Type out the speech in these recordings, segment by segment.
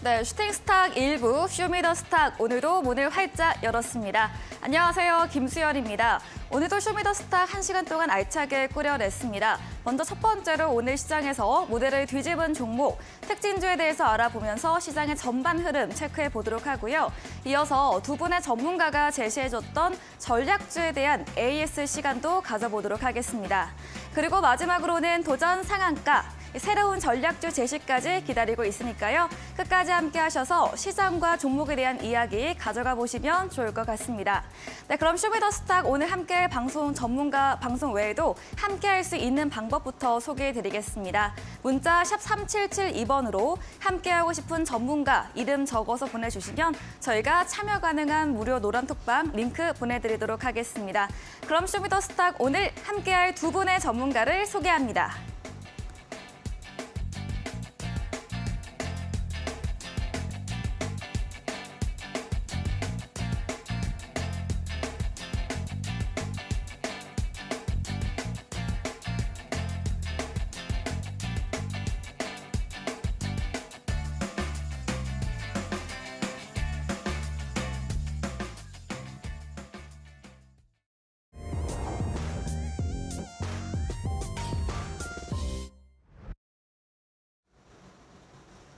네, 슈팅스탁 1부 쇼미더스탁 오늘도 문을 활짝 열었습니다. 안녕하세요, 김수연입니다. 오늘도 쇼미더스탁 1시간 동안 알차게 꾸려냈습니다. 먼저 첫 번째로 오늘 시장에서 무대를 뒤집은 종목, 특징주에 대해서 알아보면서 시장의 전반 흐름 체크해 보도록 하고요. 이어서 두 분의 전문가가 제시해줬던 전략주에 대한 AS 시간도 가져보도록 하겠습니다. 그리고 마지막으로는 도전 상한가, 새로운 전략주 제시까지 기다리고 있으니까요. 끝까지 함께 하셔서 시장과 종목에 대한 이야기 가져가 보시면 좋을 것 같습니다. 네, 그럼 쇼미더스탁 오늘 함께할 방송 전문가 방송 외에도 함께할 수 있는 방법부터 소개해드리겠습니다. 문자 샵 3772번으로 함께하고 싶은 전문가 이름 적어서 보내주시면 저희가 참여 가능한 무료 노란톡방 링크 보내드리도록 하겠습니다. 그럼 쇼미더스탁 오늘 함께할 두 분의 전문가를 소개합니다.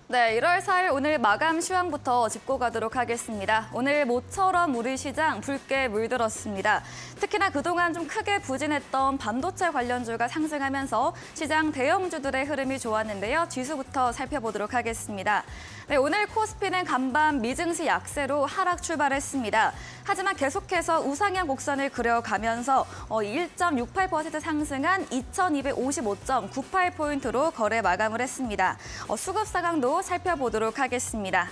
네, 1월 4일 오늘 마감 시황부터 짚고 가도록 하겠습니다. 오늘 모처럼 우리 시장 붉게 물들었습니다. 특히나 그동안 좀 크게 부진했던 반도체 관련주가 상승하면서 시장 대형주들의 흐름이 좋았는데요. 지수부터 살펴보도록 하겠습니다. 네, 오늘 코스피는 간밤 미증시 약세로 하락 출발했습니다. 하지만 계속해서 우상향 곡선을 그려가면서 1.68% 상승한 2255.98포인트로 거래 마감을 했습니다. 수급 상황도 살펴보도록 하겠습니다.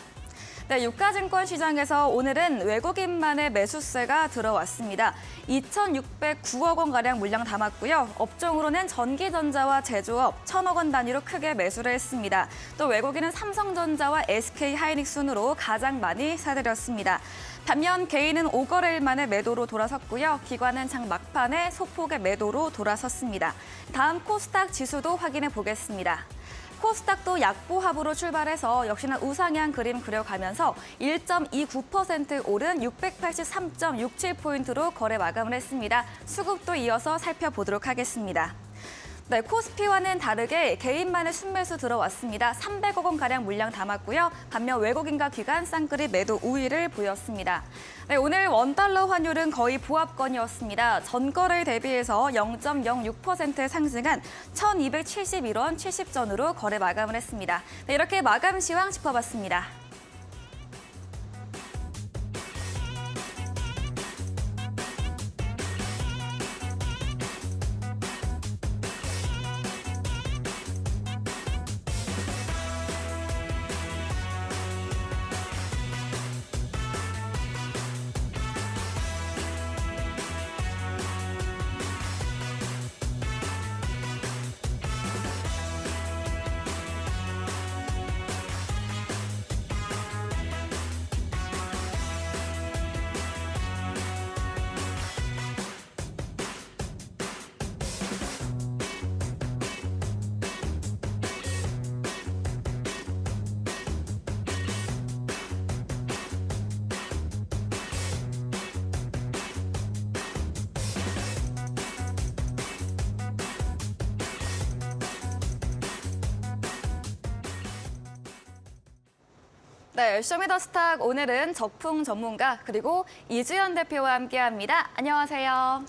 네, 유가증권 시장에서 오늘은 외국인만의 매수세가 들어왔습니다. 2,609억 원가량 물량 담았고요. 업종으로는 전기전자와 제조업 1,000억 원 단위로 크게 매수를 했습니다. 또 외국인은 삼성전자와 SK하이닉스 순으로 가장 많이 사들였습니다. 반면 개인은 5거래일 만에 매도로 돌아섰고요. 기관은 장 막판에 소폭의 매도로 돌아섰습니다. 다음 코스닥 지수도 확인해 보겠습니다. 코스닥도 약보합으로 출발해서 역시나 우상향 그림 그려가면서 1.29% 오른 683.67포인트로 거래 마감을 했습니다. 수급도 이어서 살펴보도록 하겠습니다. 네, 코스피와는 다르게 개인만의 순매수 들어왔습니다. 300억 원가량 물량 담았고요. 반면 외국인과 기관 쌍끌이 매도 우위를 보였습니다. 네, 오늘 원달러 환율은 거의 보합권이었습니다. 전거래일 대비해서 0.06% 상승한 1,271원 70전으로 거래 마감을 했습니다. 네, 이렇게 마감 시황 짚어봤습니다. 네, 쇼미더스탁 오늘은 적풍 전문가 그리고 이주연 대표와 함께합니다. 안녕하세요.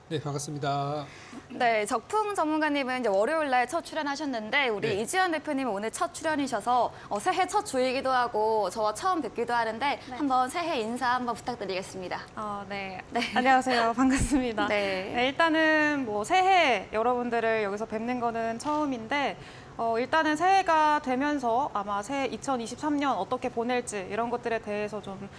네, 반갑습니다. 네, 적풍 전문가님은 이제 월요일 날 첫 출연하셨는데 우리 네. 이주연 대표님은 오늘 첫 출연이셔서 새해 첫 주이기도 하고 저와 처음 뵙기도 하는데 한번 새해 인사 한번 부탁드리겠습니다. 네. 안녕하세요. 반갑습니다. 네. 네, 일단은 뭐 새해 여러분들을 여기서 뵙는 거는 처음인데 일단은 새해가 되면서 아마 새해 2023년 어떻게 보낼지 이런 것들에 대해서 좀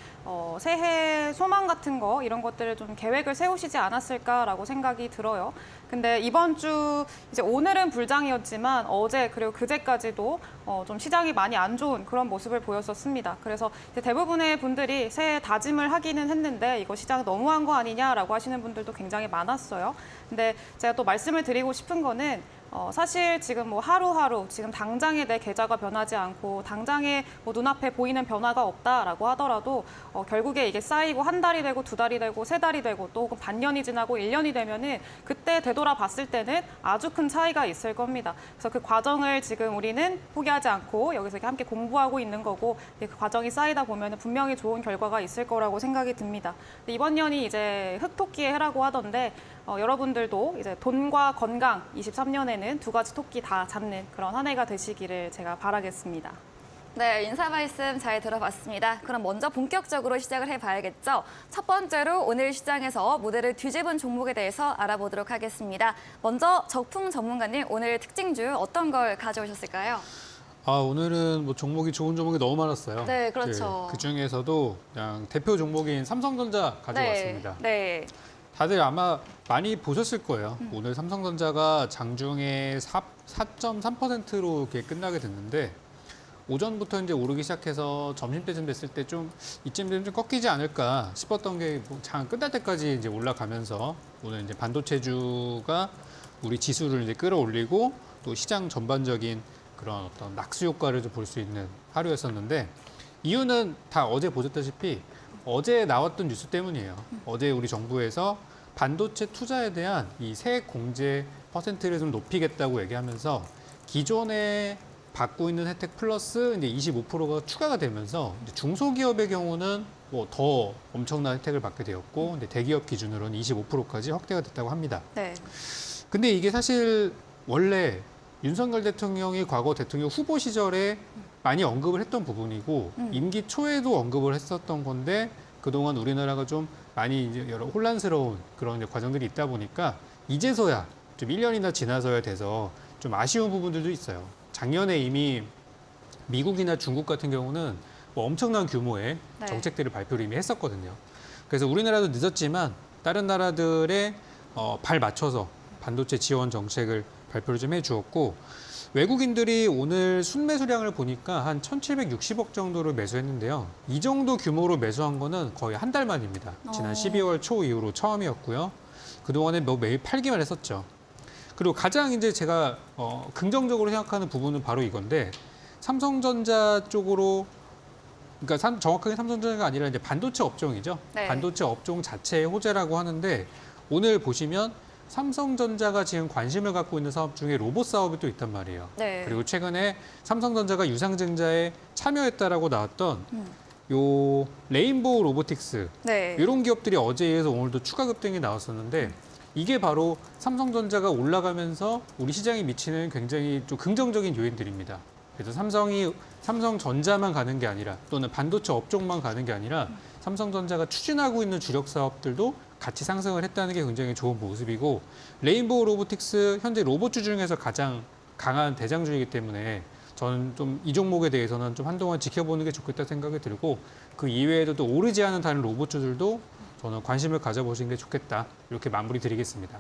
새해 소망 같은 거 이런 것들을 좀 계획을 세우시지 않았을까라고 생각이 들어요. 근데 이번 주 이제 오늘은 불장이었지만 어제 그리고 그제까지도 좀 시장이 많이 안 좋은 그런 모습을 보였었습니다. 그래서 이제 대부분의 분들이 새해 다짐을 하기는 했는데 이거 시장 너무한 거 아니냐라고 하시는 분들도 굉장히 많았어요. 근데 제가 또 말씀을 드리고 싶은 거는 사실 지금 뭐 하루하루 지금 당장에 내 계좌가 변하지 않고 당장에 뭐 눈앞에 보이는 변화가 없다라고 하더라도 결국에 이게 쌓이고 한 달이 되고 두 달이 되고 세 달이 되고 또 혹은 반년이 지나고 1년이 되면은 그때 되돌아봤을 때는 아주 큰 차이가 있을 겁니다. 그래서 그 과정을 지금 우리는 포기하지 않고 여기서 이렇게 함께 공부하고 있는 거고 그 과정이 쌓이다 보면은 분명히 좋은 결과가 있을 거라고 생각이 듭니다. 이번 년이 이제 흑토끼의 해라고 하던데 여러분들도 이제 돈과 건강 23년에는 두 가지 토끼 다 잡는 그런 한 해가 되시기를 제가 바라겠습니다. 네, 인사 말씀 잘 들어봤습니다. 그럼 먼저 본격적으로 시작을 해봐야겠죠. 첫 번째로 오늘 시장에서 무대를 뒤집은 종목에 대해서 알아보도록 하겠습니다. 먼저 적풍 전문가님, 오늘 특징주 어떤 걸 가져오셨을까요? 오늘은 뭐 종목이 좋은 종목이 너무 많았어요. 네, 그렇죠. 그 중에서도 그냥 대표 종목인 삼성전자 가져왔습니다. 네. 다들 아마 많이 보셨을 거예요. 오늘 삼성전자가 장중에 4.3%로 이렇게 끝나게 됐는데 오전부터 이제 오르기 시작해서 점심때쯤 됐을 때 좀 이쯤 되면 좀 꺾이지 않을까 싶었던 게 장 끝날 때까지 이제 올라가면서 오늘 이제 반도체주가 우리 지수를 이제 끌어올리고 또 시장 전반적인 그런 어떤 낙수 효과를 좀 볼 수 있는 하루였었는데 이유는 다 어제 보셨다시피 어제 나왔던 뉴스 때문이에요. 어제 우리 정부에서 반도체 투자에 대한 이 세액 공제 퍼센트를 좀 높이겠다고 얘기하면서 기존에 받고 있는 혜택 플러스 이제 25%가 추가가 되면서 이제 중소기업의 경우는 뭐 더 엄청난 혜택을 받게 되었고 근데 대기업 기준으로는 25%까지 확대가 됐다고 합니다. 네. 근데 이게 사실 원래 윤석열 대통령이 과거 대통령 후보 시절에 많이 언급을 했던 부분이고 임기 초에도 언급을 했었던 건데 그동안 우리나라가 좀 많이 이제 여러 혼란스러운 그런 이제 과정들이 있다 보니까 이제서야 좀 1년이나 지나서야 돼서 좀 아쉬운 부분들도 있어요. 작년에 이미 미국이나 중국 같은 경우는 뭐 엄청난 규모의 네. 정책들을 발표를 이미 했었거든요. 그래서 우리나라도 늦었지만 다른 나라들의 발 맞춰서 반도체 지원 정책을 발표를 좀 해주었고 외국인들이 오늘 순매수량을 보니까 한 1,760억 정도를 매수했는데요. 이 정도 규모로 매수한 거는 거의 한 달 만입니다. 지난 12월 초 이후로 처음이었고요. 그동안에 뭐 매일 팔기만 했었죠. 그리고 가장 이제 제가 긍정적으로 생각하는 부분은 바로 이건데 삼성전자 쪽으로 그러니까 정확하게 삼성전자가 아니라 이제 반도체 업종이죠. 네. 반도체 업종 자체의 호재라고 하는데 오늘 보시면 삼성전자가 지금 관심을 갖고 있는 사업 중에 로봇 사업이 또 있단 말이에요. 네. 그리고 최근에 삼성전자가 유상증자에 참여했다라고 나왔던 요 레인보우 로보틱스 네. 이런 기업들이 어제에 의해서 오늘도 추가 급등이 나왔었는데 이게 바로 삼성전자가 올라가면서 우리 시장에 미치는 굉장히 좀 긍정적인 요인들입니다. 그래서 삼성전자만 가는 게 아니라 또는 반도체 업종만 가는 게 아니라 삼성전자가 추진하고 있는 주력 사업들도 같이 상승을 했다는 게 굉장히 좋은 모습이고 레인보우 로보틱스 현재 로봇주 중에서 가장 강한 대장주이기 때문에 저는 좀 이 종목에 대해서는 좀 한동안 지켜보는 게 좋겠다 생각이 들고 그 이외에도 또 오르지 않은 다른 로봇주들도 저는 관심을 가져보시는 게 좋겠다 이렇게 마무리 드리겠습니다.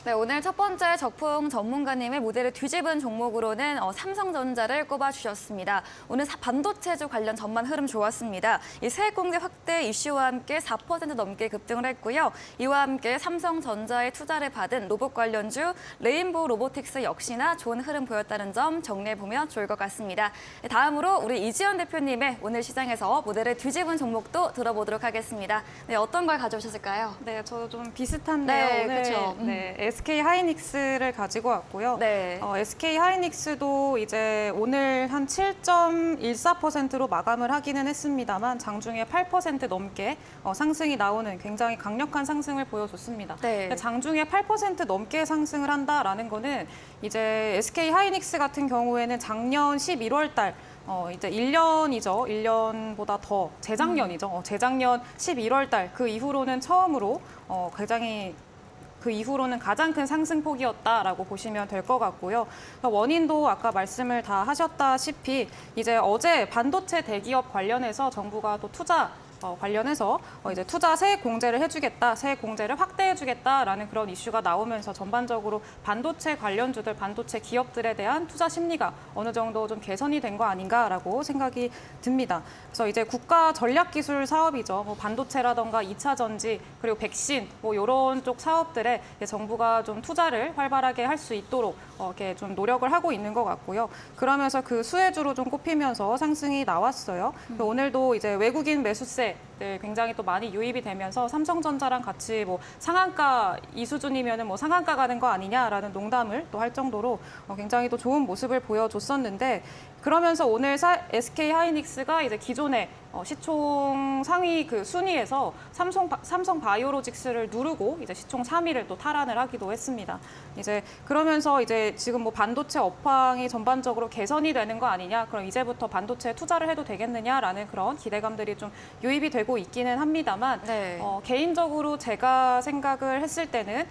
네, 오늘 첫 번째 적풍 전문가님의 무대를 뒤집은 종목으로는 삼성전자를 꼽아주셨습니다. 오늘 반도체주 관련 전반 흐름 좋았습니다. 이 세액공제 확대 이슈와 함께 4% 넘게 급등을 했고요. 이와 함께 삼성전자의 투자를 받은 로봇 관련주 레인보우 로보틱스 역시나 좋은 흐름 보였다는 점 정리해보면 좋을 것 같습니다. 다음으로 우리 이지연 대표님의 오늘 시장에서 무대를 뒤집은 종목도 들어보도록 하겠습니다. 네, 어떤 걸 가져오셨을까요? 네, 저도 좀 비슷한데요. 네, 오늘 그쵸. 네, SK 하이닉스를 가지고 왔고요. 네. SK 하이닉스도 이제 오늘 한 7.14%로 마감을 하기는 했습니다만 장중에 8% 넘게 상승이 나오는 굉장히 강력한 상승을 보여줬습니다. 네. 장중에 8% 넘게 상승을 한다라는 거는 이제 SK 하이닉스 같은 경우에는 작년 11월 달 이제 1년이죠. 1년보다 더 재작년이죠. 재작년 11월 달 그 이후로는 처음으로 굉장히 그 이후로는 가장 큰 상승폭이었다라고 보시면 될 것 같고요. 원인도 아까 말씀을 다 하셨다시피 이제 어제 반도체 대기업 관련해서 정부가 또 투자 관련해서 이제 투자 세액 공제를 해주겠다, 세액 공제를 확대해주겠다라는 그런 이슈가 나오면서 전반적으로 반도체 관련주들, 반도체 기업들에 대한 투자 심리가 어느 정도 좀 개선이 된 거 아닌가라고 생각이 듭니다. 그래서 이제 국가 전략기술 사업이죠. 뭐 반도체라던가 2차 전지 그리고 백신 뭐 이런 쪽 사업들에 정부가 좀 투자를 활발하게 할 수 있도록 이렇게 좀 노력을 하고 있는 것 같고요. 그러면서 그 수혜주로 좀 꼽히면서 상승이 나왔어요. 오늘도 이제 외국인 매수세 굉장히 또 많이 유입이 되면서 삼성전자랑 같이 뭐 상한가 이 수준이면은 뭐 상한가 가는 거 아니냐라는 농담을 또 할 정도로 굉장히 또 좋은 모습을 보여줬었는데 그러면서 오늘 SK 하이닉스가 이제 기존에 시총 상위 그 순위에서 삼성 바이오로직스를 누르고 이제 시총 3위를 또 탈환을 하기도 했습니다. 이제 그러면서 이제 지금 뭐 반도체 업황이 전반적으로 개선이 되는 거 아니냐, 그럼 이제부터 반도체에 투자를 해도 되겠느냐라는 그런 기대감들이 좀 유입이 되고 있기는 합니다만 네. 개인적으로 제가 생각을 했을 때는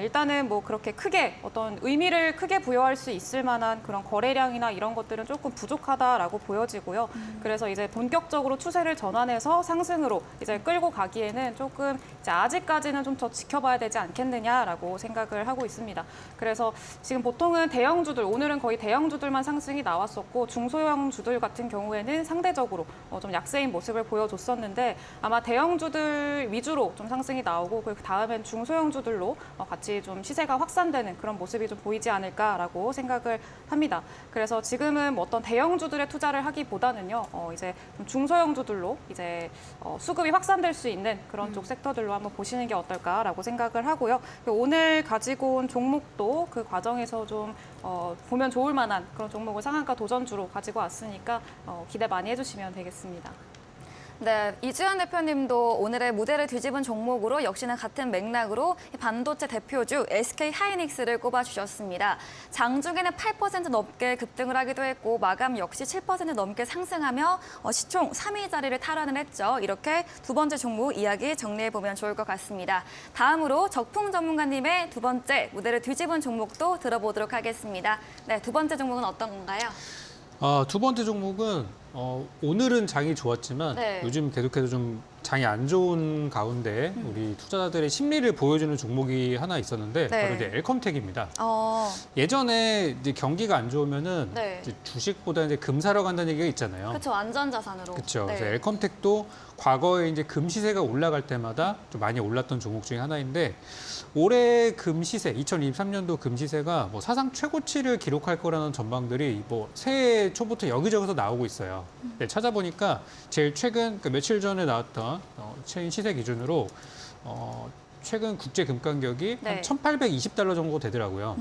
일단은 뭐 그렇게 크게 어떤 의미를 크게 부여할 수 있을 만한 그런 거래량이나 이런 것들은 조금 부족하다라고 보여지고요. 그래서 이제 본격적으로 추세를 전환해서 상승으로 이제 끌고 가기에는 조금 이제 아직까지는 좀 더 지켜봐야 되지 않겠느냐라고 생각을 하고 있습니다. 그래서 지금 보통은 대형주들, 오늘은 거의 대형주들만 상승이 나왔었고 중소형주들 같은 경우에는 상대적으로 좀 약세인 모습을 보여줬었는데 아마 대형주들 위주로 좀 상승이 나오고 그 다음엔 중소형주들로 같이 좀 시세가 확산되는 그런 모습이 좀 보이지 않을까라고 생각을 합니다. 그래서 지금은 뭐 어떤 대형주들의 투자를 하기보다는요, 이제 좀 중소형주들로 이제 수급이 확산될 수 있는 그런 쪽 섹터들로 한번 보시는 게 어떨까라고 생각을 하고요. 오늘 가지고 온 종목도 그 과정에서 좀 보면 좋을 만한 그런 종목을 상한가 도전주로 가지고 왔으니까 기대 많이 해주시면 되겠습니다. 네, 이주연 대표님도 오늘의 무대를 뒤집은 종목으로 역시나 같은 맥락으로 반도체 대표주 SK 하이닉스를 꼽아주셨습니다. 장중에는 8% 넘게 급등을 하기도 했고 마감 역시 7% 넘게 상승하며 시총 3위 자리를 탈환을 했죠. 이렇게 두 번째 종목 이야기 정리해보면 좋을 것 같습니다. 다음으로 적풍 전문가님의 두 번째 무대를 뒤집은 종목도 들어보도록 하겠습니다. 네, 두 번째 종목은 어떤 건가요? 두 번째 종목은 오늘은 장이 좋았지만 네. 요즘 계속해서 좀 장이 안 좋은 가운데 우리 투자자들의 심리를 보여주는 종목이 하나 있었는데 네. 바로 이제 엘컴텍입니다. 어, 예전에 이제 경기가 안 좋으면은 네. 이제 주식보다 이제 금 사러 간다는 얘기가 있잖아요. 그렇죠. 안전자산으로. 그렇죠. 네. 그래서 엘컴텍도 과거에 이제 금 시세가 올라갈 때마다 좀 많이 올랐던 종목 중에 하나인데 올해 금 시세, 2023년도 금 시세가 뭐 사상 최고치를 기록할 거라는 전망들이 뭐 새해 초부터 여기저기서 나오고 있어요. 네, 찾아보니까 제일 최근 그러니까 며칠 전에 나왔던 최근 시세 기준으로 최근 국제 금 가격이 네. 한 1,820달러 정도 되더라고요.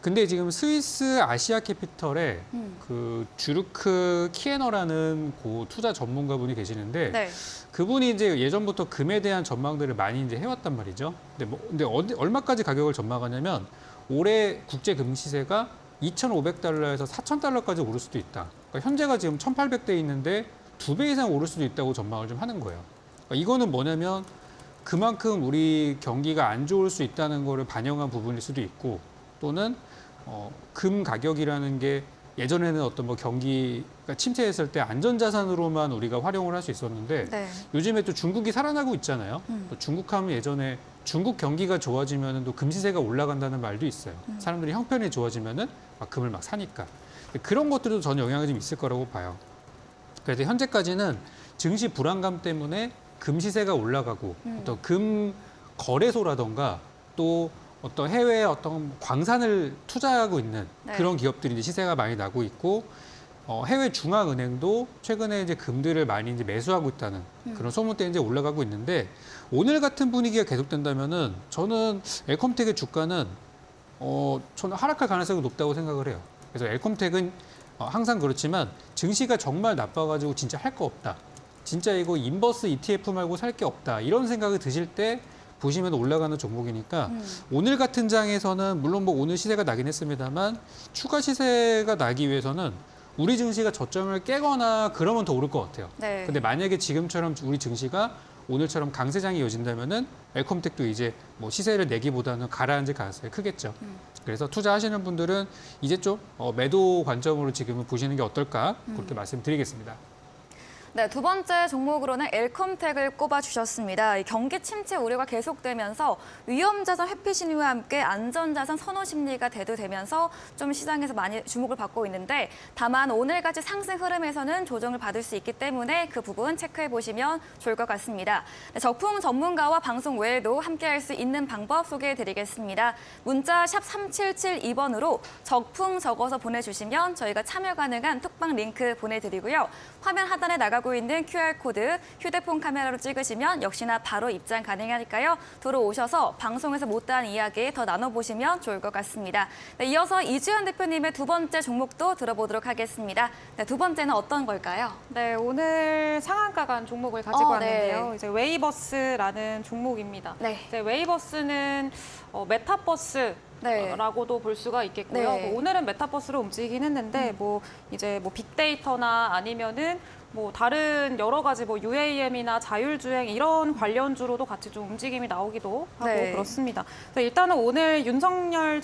근데 지금 스위스 아시아 캐피털에 그 주르크 키에너라는 고 투자 전문가분이 계시는데 네. 그분이 이제 예전부터 금에 대한 전망들을 많이 이제 해왔단 말이죠. 근데 얼마까지 가격을 전망하냐면 올해 국제 금 시세가 2,500달러에서 4,000달러까지 오를 수도 있다. 그러니까 현재가 지금 1,800대 있는데 2배 이상 오를 수도 있다고 전망을 좀 하는 거예요. 그러니까 이거는 뭐냐면 그만큼 우리 경기가 안 좋을 수 있다는 거를 반영한 부분일 수도 있고 또는 금 가격이라는 게 예전에는 어떤 뭐 경기가 침체했을 때 안전자산으로만 우리가 활용을 할 수 있었는데 네. 요즘에 또 중국이 살아나고 있잖아요. 또 중국하면 예전에 중국 경기가 좋아지면 또 금시세가 올라간다는 말도 있어요. 사람들이 형편이 좋아지면은 막 금을 막 사니까. 그런 것들도 전 영향이 좀 있을 거라고 봐요. 그래서 현재까지는 증시 불안감 때문에 금 시세가 올라가고 어떤 금 거래소라던가 또 어떤 해외에 어떤 광산을 투자하고 있는 네. 그런 기업들이 이제 시세가 많이 나고 있고 해외 중앙은행도 최근에 이제 금들을 많이 이제 매수하고 있다는 그런 소문 때문에 이제 올라가고 있는데 오늘 같은 분위기가 계속된다면은 저는 엘컴텍의 주가는 저는 하락할 가능성이 높다고 생각을 해요. 그래서 엘컴텍은 항상 그렇지만 증시가 정말 나빠가지고 진짜 할 거 없다. 진짜 이거 인버스 ETF 말고 살 게 없다. 이런 생각이 드실 때 보시면 올라가는 종목이니까 오늘 같은 장에서는 물론 뭐 오늘 시세가 나긴 했습니다만 추가 시세가 나기 위해서는 우리 증시가 저점을 깨거나 그러면 더 오를 것 같아요. 네. 근데 만약에 지금처럼 우리 증시가 오늘처럼 강세장이 이어진다면은 엘컴텍도 이제 뭐 시세를 내기보다는 가라앉을 가능성이 크겠죠. 그래서 투자하시는 분들은 이제 좀 매도 관점으로 지금은 보시는 게 어떨까 그렇게 말씀드리겠습니다. 네, 두 번째 종목으로는 엘컴텍을 꼽아주셨습니다. 이 경기 침체 우려가 계속되면서 위험자산 회피 신호와 함께 안전자산 선호 심리가 대두되면서 좀 시장에서 많이 주목을 받고 있는데 다만 오늘같이 상승 흐름에서는 조정을 받을 수 있기 때문에 그 부분 체크해 보시면 좋을 것 같습니다. 네, 적품 전문가와 방송 외에도 함께할 수 있는 방법 소개해 드리겠습니다. 문자 샵 3772번으로 적품 적어서 보내주시면 저희가 참여 가능한 톡방 링크 보내드리고요. 화면 하단에 나가고 있는 QR코드 휴대폰 카메라로 찍으시면 역시나 바로 입장 가능하니까요. 들어오셔서 방송에서 못다한 이야기 더 나눠보시면 좋을 것 같습니다. 네, 이어서 이주연 대표님의 두 번째 종목도 들어보도록 하겠습니다. 네, 두 번째는 어떤 걸까요? 네, 오늘 상한가 간 종목을 가지고 왔는데요. 네. 이제 웨이버스라는 종목입니다. 네. 이제 웨이버스는 메타버스 네. 라고도 볼 수가 있겠고요. 네. 뭐 오늘은 메타버스로 움직이긴 했는데 이제 빅데이터나 아니면은 다른 여러 가지 UAM이나 자율주행 이런 관련주로도 같이 좀 움직임이 나오기도 하고 네. 그렇습니다. 그래서 일단은 오늘 윤석열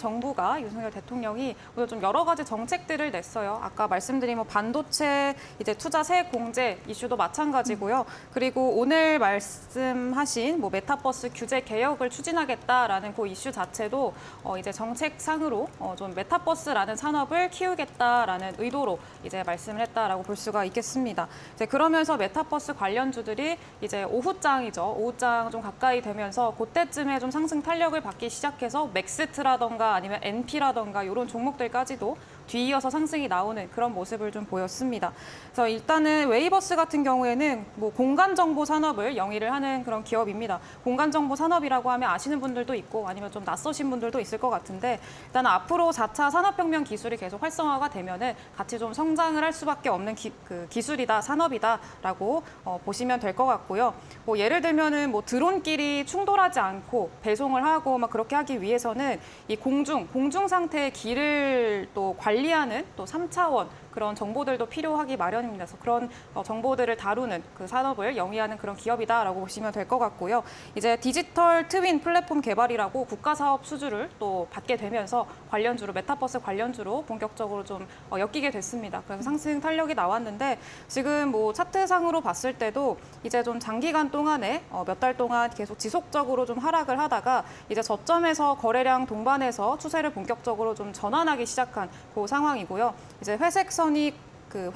대통령이 오늘 좀 여러 가지 정책들을 냈어요. 아까 말씀드린 반도체 이제 투자 세액 공제 이슈도 마찬가지고요. 그리고 오늘 말씀하신 메타버스 규제 개혁을 추진하겠다라는 그 이슈 자체도 이제 정책상으로 좀 메타버스라는 산업을 키우겠다라는 의도로 이제 말씀을 했다라고 볼 수가 있겠습니다. 이제 그러면서 메타버스 관련주들이 이제 오후장 좀 가까이 되면서 그때쯤에 좀 상승 탄력을 받기 시작해서 맥스트라던가 아니면 NP라던가 이런 종목들까지도 뒤이어서 상승이 나오는 그런 모습을 좀 보였습니다. 그래서 일단은 웨이버스 같은 경우에는 공간정보 산업을 영위를 하는 그런 기업입니다. 공간정보 산업이라고 하면 아시는 분들도 있고 아니면 좀 낯서신 분들도 있을 것 같은데 일단 앞으로 4차 산업혁명 기술이 계속 활성화가 되면은 같이 좀 성장을 할 수밖에 없는 기술이다, 산업이다라고 보시면 될 것 같고요. 예를 들면은 드론끼리 충돌하지 않고 배송을 하고 그렇게 하기 위해서는 이 공중 상태의 길을 또 관리하는 또 3차원 그런 정보들도 필요하기 마련입니다. 그래서 그런 정보들을 다루는 그 산업을 영위하는 그런 기업이다라고 보시면 될 것 같고요. 이제 디지털 트윈 플랫폼 개발이라고 국가 사업 수주를 또 받게 되면서 관련주로 메타버스 관련주로 본격적으로 좀 엮이게 됐습니다. 그래서 상승 탄력이 나왔는데 지금 차트상으로 봤을 때도 이제 좀 장기간 동안에 몇 달 동안 계속 지속적으로 좀 하락을 하다가 이제 저점에서 거래량 동반해서 추세를 본격적으로 좀 전환하기 시작한 그 상황이고요. 이제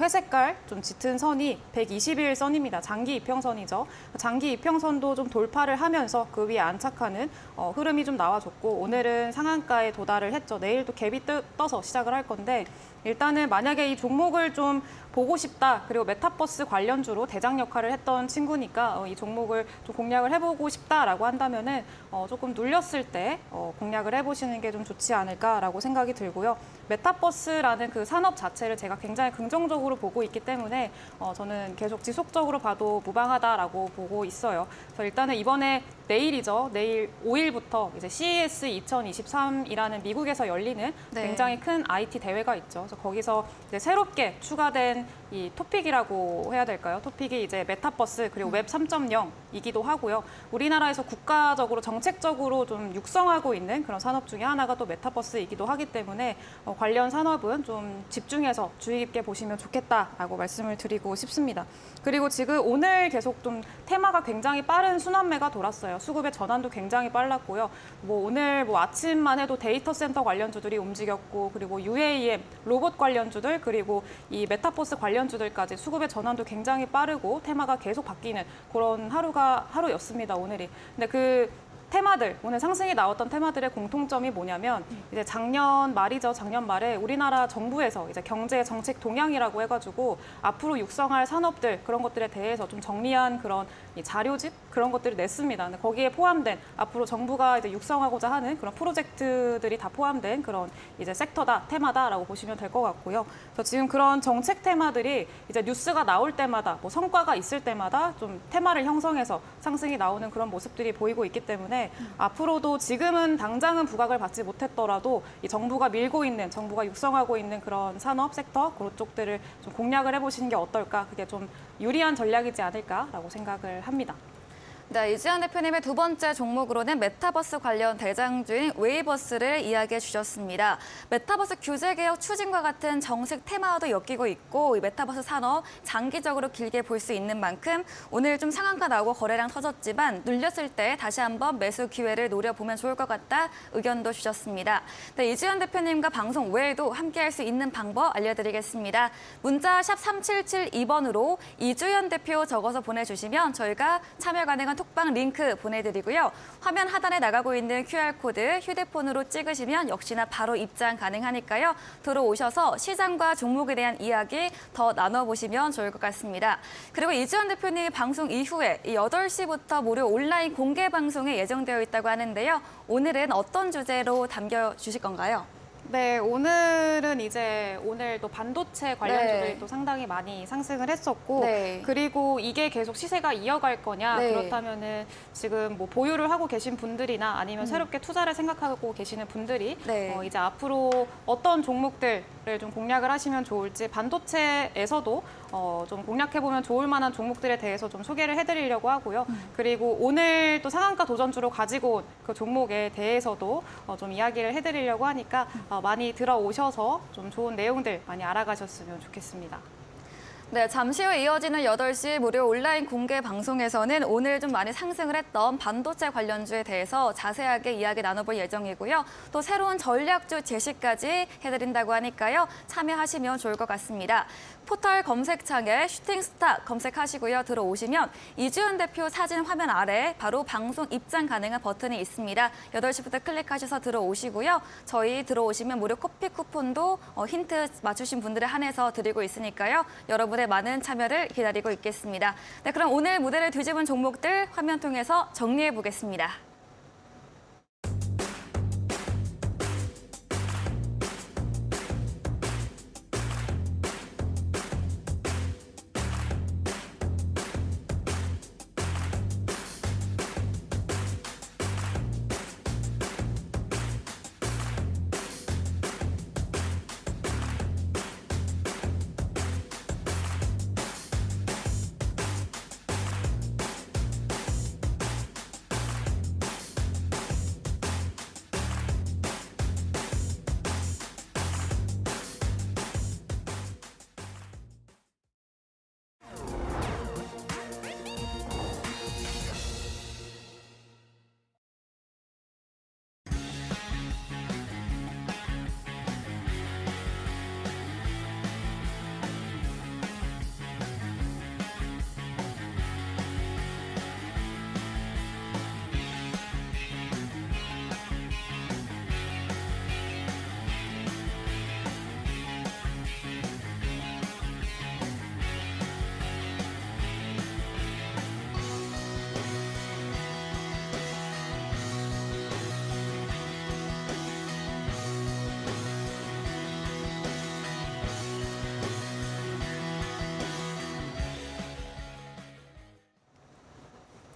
회색깔 좀 짙은 선이 120일 선입니다. 장기 이평선이죠. 장기 이평선도 좀 돌파를 하면서 그 위에 안착하는 흐름이 좀 나와줬고 오늘은 상한가에 도달을 했죠. 내일도 갭이 떠서 시작을 할 건데 일단은 만약에 이 종목을 좀 보고 싶다. 그리고 메타버스 관련주로 대장 역할을 했던 친구니까 이 종목을 좀 공략을 해보고 싶다라고 한다면은 조금 눌렸을 때 공략을 해보시는 게 좀 좋지 않을까라고 생각이 들고요. 메타버스라는 그 산업 자체를 제가 굉장히 긍정적으로 보고 있기 때문에 저는 계속 지속적으로 봐도 무방하다라고 보고 있어요. 그래서 일단은 이번에 내일이죠. 내일 5일부터 이제 CES 2023이라는 미국에서 열리는 네. 굉장히 큰 IT 대회가 있죠. 그래서 거기서 이제 새롭게 추가된 이 토픽이라고 해야 될까요? 토픽이 이제 메타버스 그리고 웹 3.0이기도 하고요. 우리나라에서 국가적으로 정책적으로 좀 육성하고 있는 그런 산업 중에 하나가 또 메타버스이기도 하기 때문에 관련 산업은 좀 집중해서 주의 깊게 보시면 좋겠다라고 말씀을 드리고 싶습니다. 그리고 지금 오늘 계속 좀 테마가 굉장히 빠른 순환매가 돌았어요. 수급의 전환도 굉장히 빨랐고요. 오늘 아침만 해도 데이터 센터 관련주들이 움직였고 그리고 UAM, 로봇 관련주들 그리고 이 메타버스 관련주들까지 수급의 전환도 굉장히 빠르고 테마가 계속 바뀌는 그런 하루였습니다. 오늘이. 근데 그 테마들, 오늘 상승이 나왔던 테마들의 공통점이 뭐냐면 이제 작년 말에 우리나라 정부에서 이제 경제 정책 동향이라고 해가지고 앞으로 육성할 산업들 그런 것들에 대해서 좀 정리한 그런 이 자료집 그런 것들을 냈습니다. 근데 거기에 포함된 앞으로 정부가 이제 육성하고자 하는 그런 프로젝트들이 다 포함된 그런 이제 섹터다, 테마다라고 보시면 될 것 같고요. 그래서 지금 그런 정책 테마들이 이제 뉴스가 나올 때마다 성과가 있을 때마다 좀 테마를 형성해서 상승이 나오는 그런 모습들이 보이고 있기 때문에 앞으로도 지금은 당장은 부각을 받지 못했더라도 이 정부가 밀고 있는, 정부가 육성하고 있는 그런 산업 섹터 그런 쪽들을 좀 공략을 해보시는 게 어떨까? 그게 좀 유리한 전략이지 않을까라고 생각을 합니다. 네, 이지현 대표님의 두 번째 종목으로는 메타버스 관련 대장주인 웨이버스를 이야기해 주셨습니다. 메타버스 규제 개혁 추진과 같은 정책 테마와도 엮이고 있고 이 메타버스 산업 장기적으로 길게 볼 수 있는 만큼 오늘 좀 상한가 나오고 거래량 터졌지만 눌렸을 때 다시 한번 매수 기회를 노려보면 좋을 것 같다 의견도 주셨습니다. 네, 이지현 대표님과 방송 외에도 함께할 수 있는 방법 알려드리겠습니다. 문자 샵 3772번으로 이주연 대표 적어서 보내주시면 저희가 참여 가능한 톡방 링크 보내드리고요. 화면 하단에 나가고 있는 QR코드 휴대폰으로 찍으시면 역시나 바로 입장 가능하니까요. 들어오셔서 시장과 종목에 대한 이야기 더 나눠보시면 좋을 것 같습니다. 그리고 이주연 대표님이 방송 이후에 8시부터 무료 온라인 공개 방송에 예정되어 있다고 하는데요. 오늘은 어떤 주제로 담겨주실 건가요? 네, 오늘은 이제 오늘 또 반도체 관련주들이 네. 또 상당히 많이 상승을 했었고, 네. 그리고 이게 계속 시세가 이어갈 거냐, 네. 그렇다면은 지금 뭐 보유를 하고 계신 분들이나 아니면 새롭게 투자를 생각하고 계시는 분들이 네. 이제 앞으로 어떤 종목들을 좀 공략을 하시면 좋을지 반도체에서도 좀 공략해보면 좋을 만한 종목들에 대해서 좀 소개를 해드리려고 하고요. 그리고 오늘 또 상한가 도전주로 가지고 온 그 종목에 대해서도 좀 이야기를 해드리려고 하니까 많이 들어오셔서 좀 좋은 내용들 많이 알아가셨으면 좋겠습니다. 네, 잠시 후에 이어지는 8시 무료 온라인 공개 방송에서는 오늘 좀 많이 상승을 했던 반도체 관련주에 대해서 자세하게 이야기 나눠볼 예정이고요. 또 새로운 전략주 제시까지 해드린다고 하니까요. 참여하시면 좋을 것 같습니다. 포털 검색창에 슈팅스타 검색하시고요. 들어오시면 이주연 대표 사진 화면 아래 바로 방송 입장 가능한 버튼이 있습니다. 8시부터 클릭하셔서 들어오시고요. 저희 들어오시면 무료 커피 쿠폰도 힌트 맞추신 분들에 한해서 드리고 있으니까요. 여러분의 많은 참여를 기다리고 있겠습니다. 네, 그럼 오늘 무대를 뒤집은 종목들 화면 통해서 정리해 보겠습니다.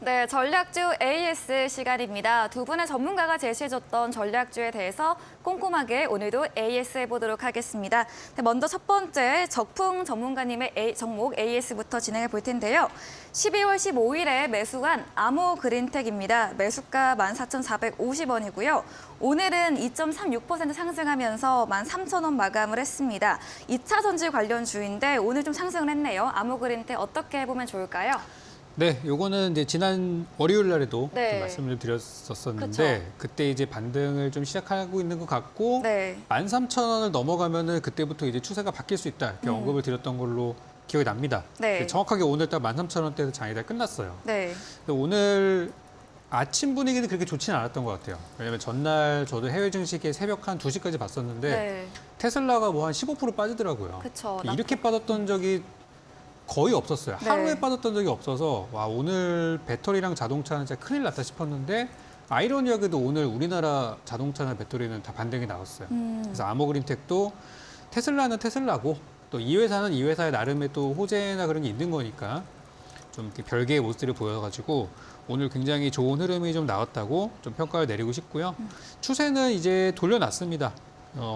네, 전략주 AS 시간입니다. 두 분의 전문가가 제시해줬던 전략주에 대해서 꼼꼼하게 오늘도 AS 해보도록 하겠습니다. 네, 먼저 첫 번째 적풍 전문가님의 종목 AS부터 진행해 볼 텐데요. 12월 15일에 매수한 아모 그린텍입니다. 매수가 14,450원이고요. 오늘은 2.36% 상승하면서 13,000원 마감을 했습니다. 2차 전지 관련 주인데 오늘 좀 상승을 했네요. 아모 그린텍 어떻게 해보면 좋을까요? 네, 요거는 이제 지난 월요일 날에도 네. 좀 말씀을 드렸었는데 그쵸. 그때 이제 반등을 좀 시작하고 있는 것 같고 네. 13,000원을 넘어가면은 그때부터 이제 추세가 바뀔 수 있다 이렇게 언급을 드렸던 걸로 기억이 납니다. 네. 정확하게 오늘 딱 13,000원대에서 장이 다 끝났어요. 네. 근데 오늘 아침 분위기는 그렇게 좋지는 않았던 것 같아요. 왜냐면 전날 저도 해외 증시계 새벽 한 2시까지 봤었는데 네. 테슬라가 뭐 한 15% 빠지더라고요. 그쵸. 이렇게 빠졌던 적이 거의 없었어요. 네. 하루에 빠졌던 적이 없어서 와 오늘 배터리랑 자동차는 진짜 큰일 났다 싶었는데 아이러니하게도 오늘 우리나라 자동차나 배터리는 다 반등이 나왔어요. 그래서 아모그린텍도 테슬라는 테슬라고 또 이 회사는 이 회사의 나름의 또 호재나 그런 게 있는 거니까 좀 이렇게 별개의 모습들을 보여가지고 오늘 굉장히 좋은 흐름이 좀 나왔다고 좀 평가를 내리고 싶고요. 추세는 이제 돌려놨습니다.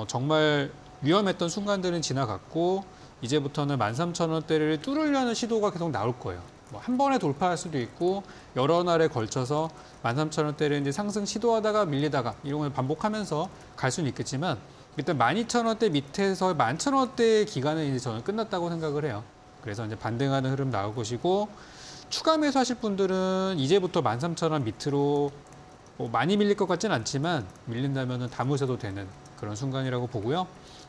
정말 위험했던 순간들은 지나갔고 이제부터는 13,000원대를 뚫으려는 시도가 계속 나올 거예요. 뭐 한 번에 돌파할 수도 있고 여러 날에 걸쳐서 13,000원대를 이제 상승 시도하다가 밀리다가 이런 걸 반복하면서 갈 수는 있겠지만 일단 12,000원대 밑에서 11,000원대 기간은 이제 저는 끝났다고 생각을 해요. 그래서 이제 반등하는 흐름 나올 것이고 추가 매수하실 분들은 이제부터 13,000원 밑으로 뭐 많이 밀릴 것 같지는 않지만 밀린다면은 담으셔도 되는 그런 순간이라고 보고요.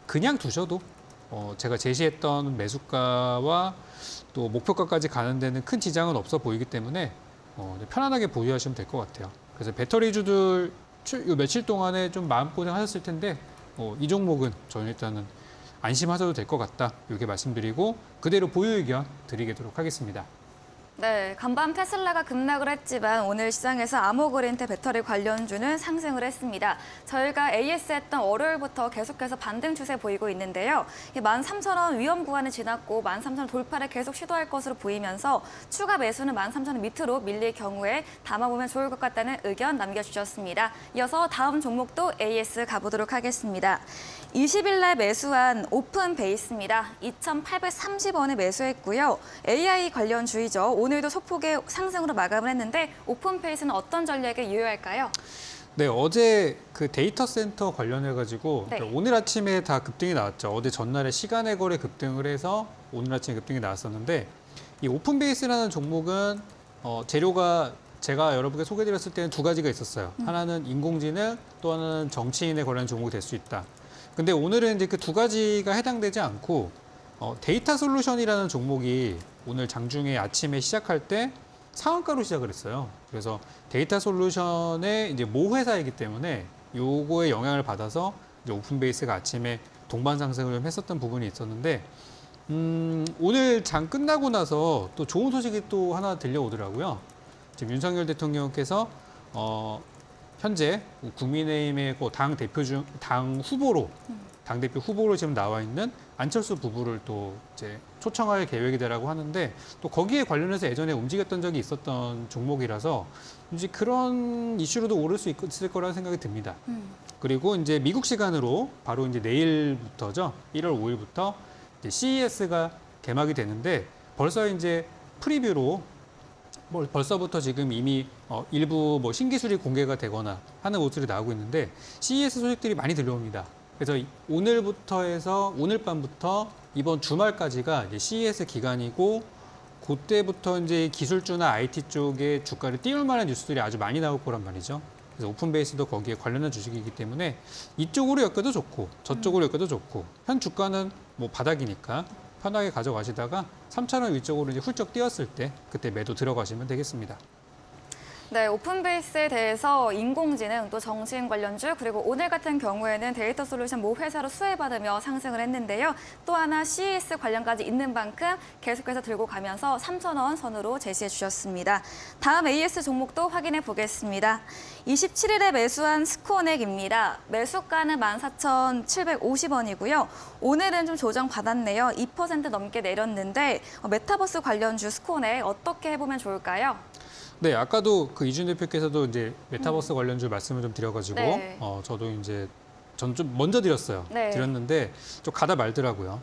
그냥 두셔도 제가 제시했던 매수가와 또 목표가까지 가는 데는 큰 지장은 없어 보이기 때문에 편안하게 보유하시면 될 것 같아요. 그래서 배터리주들 요 며칠 동안에 좀 마음고생 하셨을 텐데 이 종목은 저는 일단은 안심하셔도 될 것 같다. 이렇게 말씀드리고 그대로 보유 의견 드리도록 하겠습니다. 네, 간밤 테슬라가 급락을 했지만 오늘 시장에서 아모그린테 배터리 관련주는 상승을 했습니다. 저희가 AS 했던 월요일부터 계속해서 반등 추세 보이고 있는데요. 13,000원 위험 구간을 지났고 13,000원 돌파를 계속 시도할 것으로 보이면서 추가 매수는 13,000원 밑으로 밀릴 경우에 담아보면 좋을 것 같다는 의견 남겨주셨습니다. 이어서 다음 종목도 AS 가보도록 하겠습니다. 20일 날 매수한 오픈 베이스입니다. 2,830원에 매수했고요. AI 관련 주이죠. 오늘도 소폭의 상승으로 마감을 했는데 오픈 베이스는 어떤 전략에 유효할까요? 네, 어제 그 데이터 센터 관련해가지고 네. 오늘 아침에 다 급등이 나왔죠. 어제 전날에 시간의 거래 급등을 해서 오늘 아침에 급등이 나왔었는데 이 오픈 베이스라는 종목은 재료가 제가 여러분께 소개드렸을 때는 두 가지가 있었어요. 하나는 인공지능, 또 하나는 정치인에 관련 종목이 될 수 있다. 근데 오늘은 이제 그 두 가지가 해당되지 않고 데이터 솔루션이라는 종목이 오늘 장중에 아침에 시작할 때 상한가로 시작을 했어요. 그래서 데이터 솔루션의 이제 모 회사이기 때문에 요거에 영향을 받아서 이제 오픈 베이스가 아침에 동반 상승을 좀 했었던 부분이 있었는데 오늘 장 끝나고 나서 또 좋은 소식이 또 하나 들려오더라고요. 지금 윤석열 대통령께서 현재 국민의힘의 당 후보로 당대표 후보로 지금 나와 있는 안철수 부부를 또 이제 초청할 계획이다라고 하는데 또 거기에 관련해서 예전에 움직였던 적이 있었던 종목이라서 이제 그런 이슈로도 오를 수 있을 거라는 생각이 듭니다. 그리고 이제 미국 시간으로 바로 이제 내일부터죠. 1월 5일부터 이제 CES가 개막이 되는데 벌써 이제 프리뷰로 벌써부터 지금 이미 일부 신기술이 공개가 되거나 하는 모습이 나오고 있는데 CES 소식들이 많이 들려옵니다. 그래서 오늘부터 해서 오늘 밤부터 이번 주말까지가 이제 CES 기간이고 그때부터 이제 기술주나 IT 쪽의 주가를 띄울 만한 뉴스들이 아주 많이 나올 거란 말이죠. 그래서 오픈베이스도 거기에 관련한 주식이기 때문에 이쪽으로 엮여도 좋고 저쪽으로 엮여도 좋고 현 주가는 뭐 바닥이니까 편하게 가져가시다가 3,000원 위쪽으로 이제 훌쩍 뛰었을 때 그때 매도 들어가시면 되겠습니다. 네, 오픈베이스에 대해서 인공지능 또 정치인 관련주 그리고 오늘 같은 경우에는 데이터 솔루션 모 회사로 수혜받으며 상승을 했는데요. 또 하나 CES 관련까지 있는 만큼 계속해서 들고 가면서 3,000원 선으로 제시해 주셨습니다. 다음 AS 종목도 확인해 보겠습니다. 27일에 매수한 스코넥입니다. 매수가는 14,750원이고요. 오늘은 좀 조정 받았네요. 2% 넘게 내렸는데 메타버스 관련주 스코넥 어떻게 해보면 좋을까요? 네, 아까도 그 이준 대표께서도 이제 메타버스 관련주 말씀을 좀 드려가지고 네. 저도 이제 전 좀 먼저 드렸어요. 네. 드렸는데 좀 가다 말더라고요.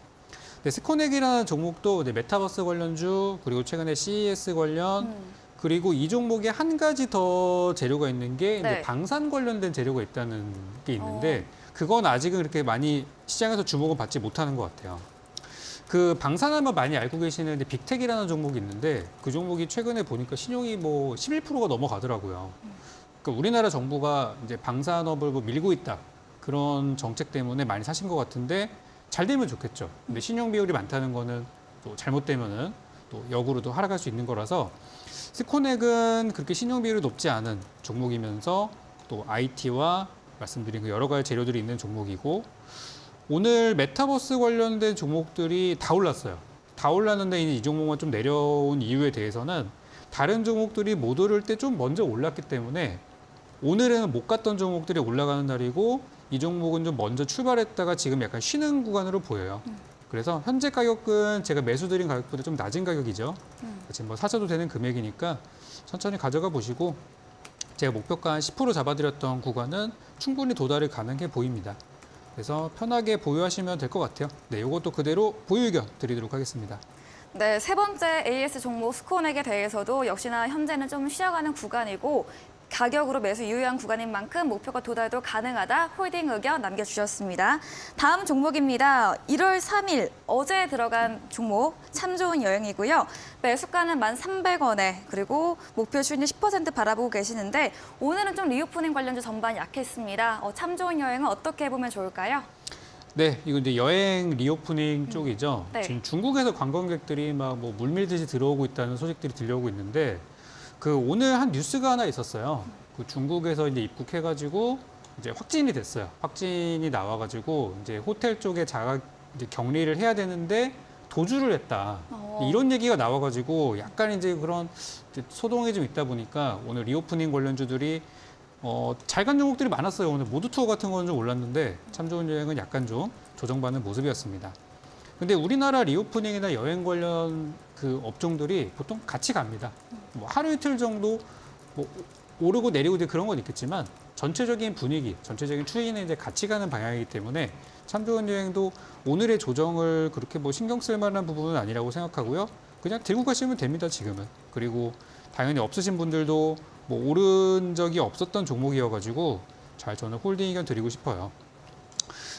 네, 스코넥이라는 종목도 이제 메타버스 관련주 그리고 최근에 CES 관련 그리고 이 종목에 한 가지 더 재료가 있는 게 네. 이제 방산 관련된 재료가 있다는 게 있는데 그건 아직은 그렇게 많이 시장에서 주목을 받지 못하는 것 같아요. 그 방산하면 많이 알고 계시는 빅텍이라는 종목이 있는데 그 종목이 최근에 보니까 신용이 뭐 11%가 넘어가더라고요. 그러니까 우리나라 정부가 이제 방산업을 뭐 밀고 있다 그런 정책 때문에 많이 사신 것 같은데 잘 되면 좋겠죠. 근데 신용 비율이 많다는 거는 또 잘못되면은 또 역으로도 하락할 수 있는 거라서 스코넥은 그렇게 신용 비율이 높지 않은 종목이면서 또 IT와 말씀드린 그 여러 가지 재료들이 있는 종목이고. 오늘 메타버스 관련된 종목들이 다 올랐어요. 다 올랐는데 이 종목만 좀 내려온 이유에 대해서는 다른 종목들이 못 오를 때 좀 먼저 올랐기 때문에 오늘은 못 갔던 종목들이 올라가는 날이고 이 종목은 좀 먼저 출발했다가 지금 약간 쉬는 구간으로 보여요. 그래서 현재 가격은 제가 매수드린 가격보다 좀 낮은 가격이죠. 지금 뭐 사셔도 되는 금액이니까 천천히 가져가 보시고 제가 목표가 한 10% 잡아드렸던 구간은 충분히 도달이 가능해 보입니다. 그래서 편하게 보유하시면 될 것 같아요. 네, 이것도 그대로 보유 의견 드리도록 하겠습니다. 네, 세 번째 AS 종목 스코넥에 대해서도 역시나 현재는 좀 쉬어가는 구간이고 가격으로 매수 유효한 구간인 만큼 목표가 도달도 가능하다 홀딩 의견 남겨주셨습니다. 다음 종목입니다. 1월 3일 어제 들어간 종목 참 좋은 여행이고요. 매수가는 1,300원에 그리고 목표 수익률 10% 바라보고 계시는데 오늘은 좀 리오프닝 관련주 전반 약했습니다. 참 좋은 여행은 어떻게 보면 좋을까요? 네, 이거 이제 여행 리오프닝 쪽이죠. 네. 지금 중국에서 관광객들이 막 뭐 물밀듯이 들어오고 있다는 소식들이 들려오고 있는데 그 오늘 한 뉴스가 하나 있었어요. 그 중국에서 이제 입국해가지고 이제 확진이 됐어요. 확진이 나와가지고 이제 호텔 쪽에 이제 격리를 해야 되는데 도주를 했다. 이런 얘기가 나와가지고 약간 이제 그런 이제 소동이 좀 있다 보니까 오늘 리오프닝 관련주들이 잘 간 종목들이 많았어요. 오늘 모두 투어 같은 건 좀 올랐는데 참 좋은 여행은 약간 좀 조정받는 모습이었습니다. 근데 우리나라 리오프닝이나 여행 관련 그 업종들이 보통 같이 갑니다. 뭐 하루 이틀 정도 뭐 오르고 내리고 그런 건 있겠지만 전체적인 분위기, 전체적인 추이는 이제 같이 가는 방향이기 때문에 참 좋은 여행도 오늘의 조정을 그렇게 뭐 신경 쓸 만한 부분은 아니라고 생각하고요. 그냥 들고 가시면 됩니다, 지금은. 그리고 당연히 없으신 분들도 뭐 오른 적이 없었던 종목이어가지고 잘 저는 홀딩 의견 드리고 싶어요.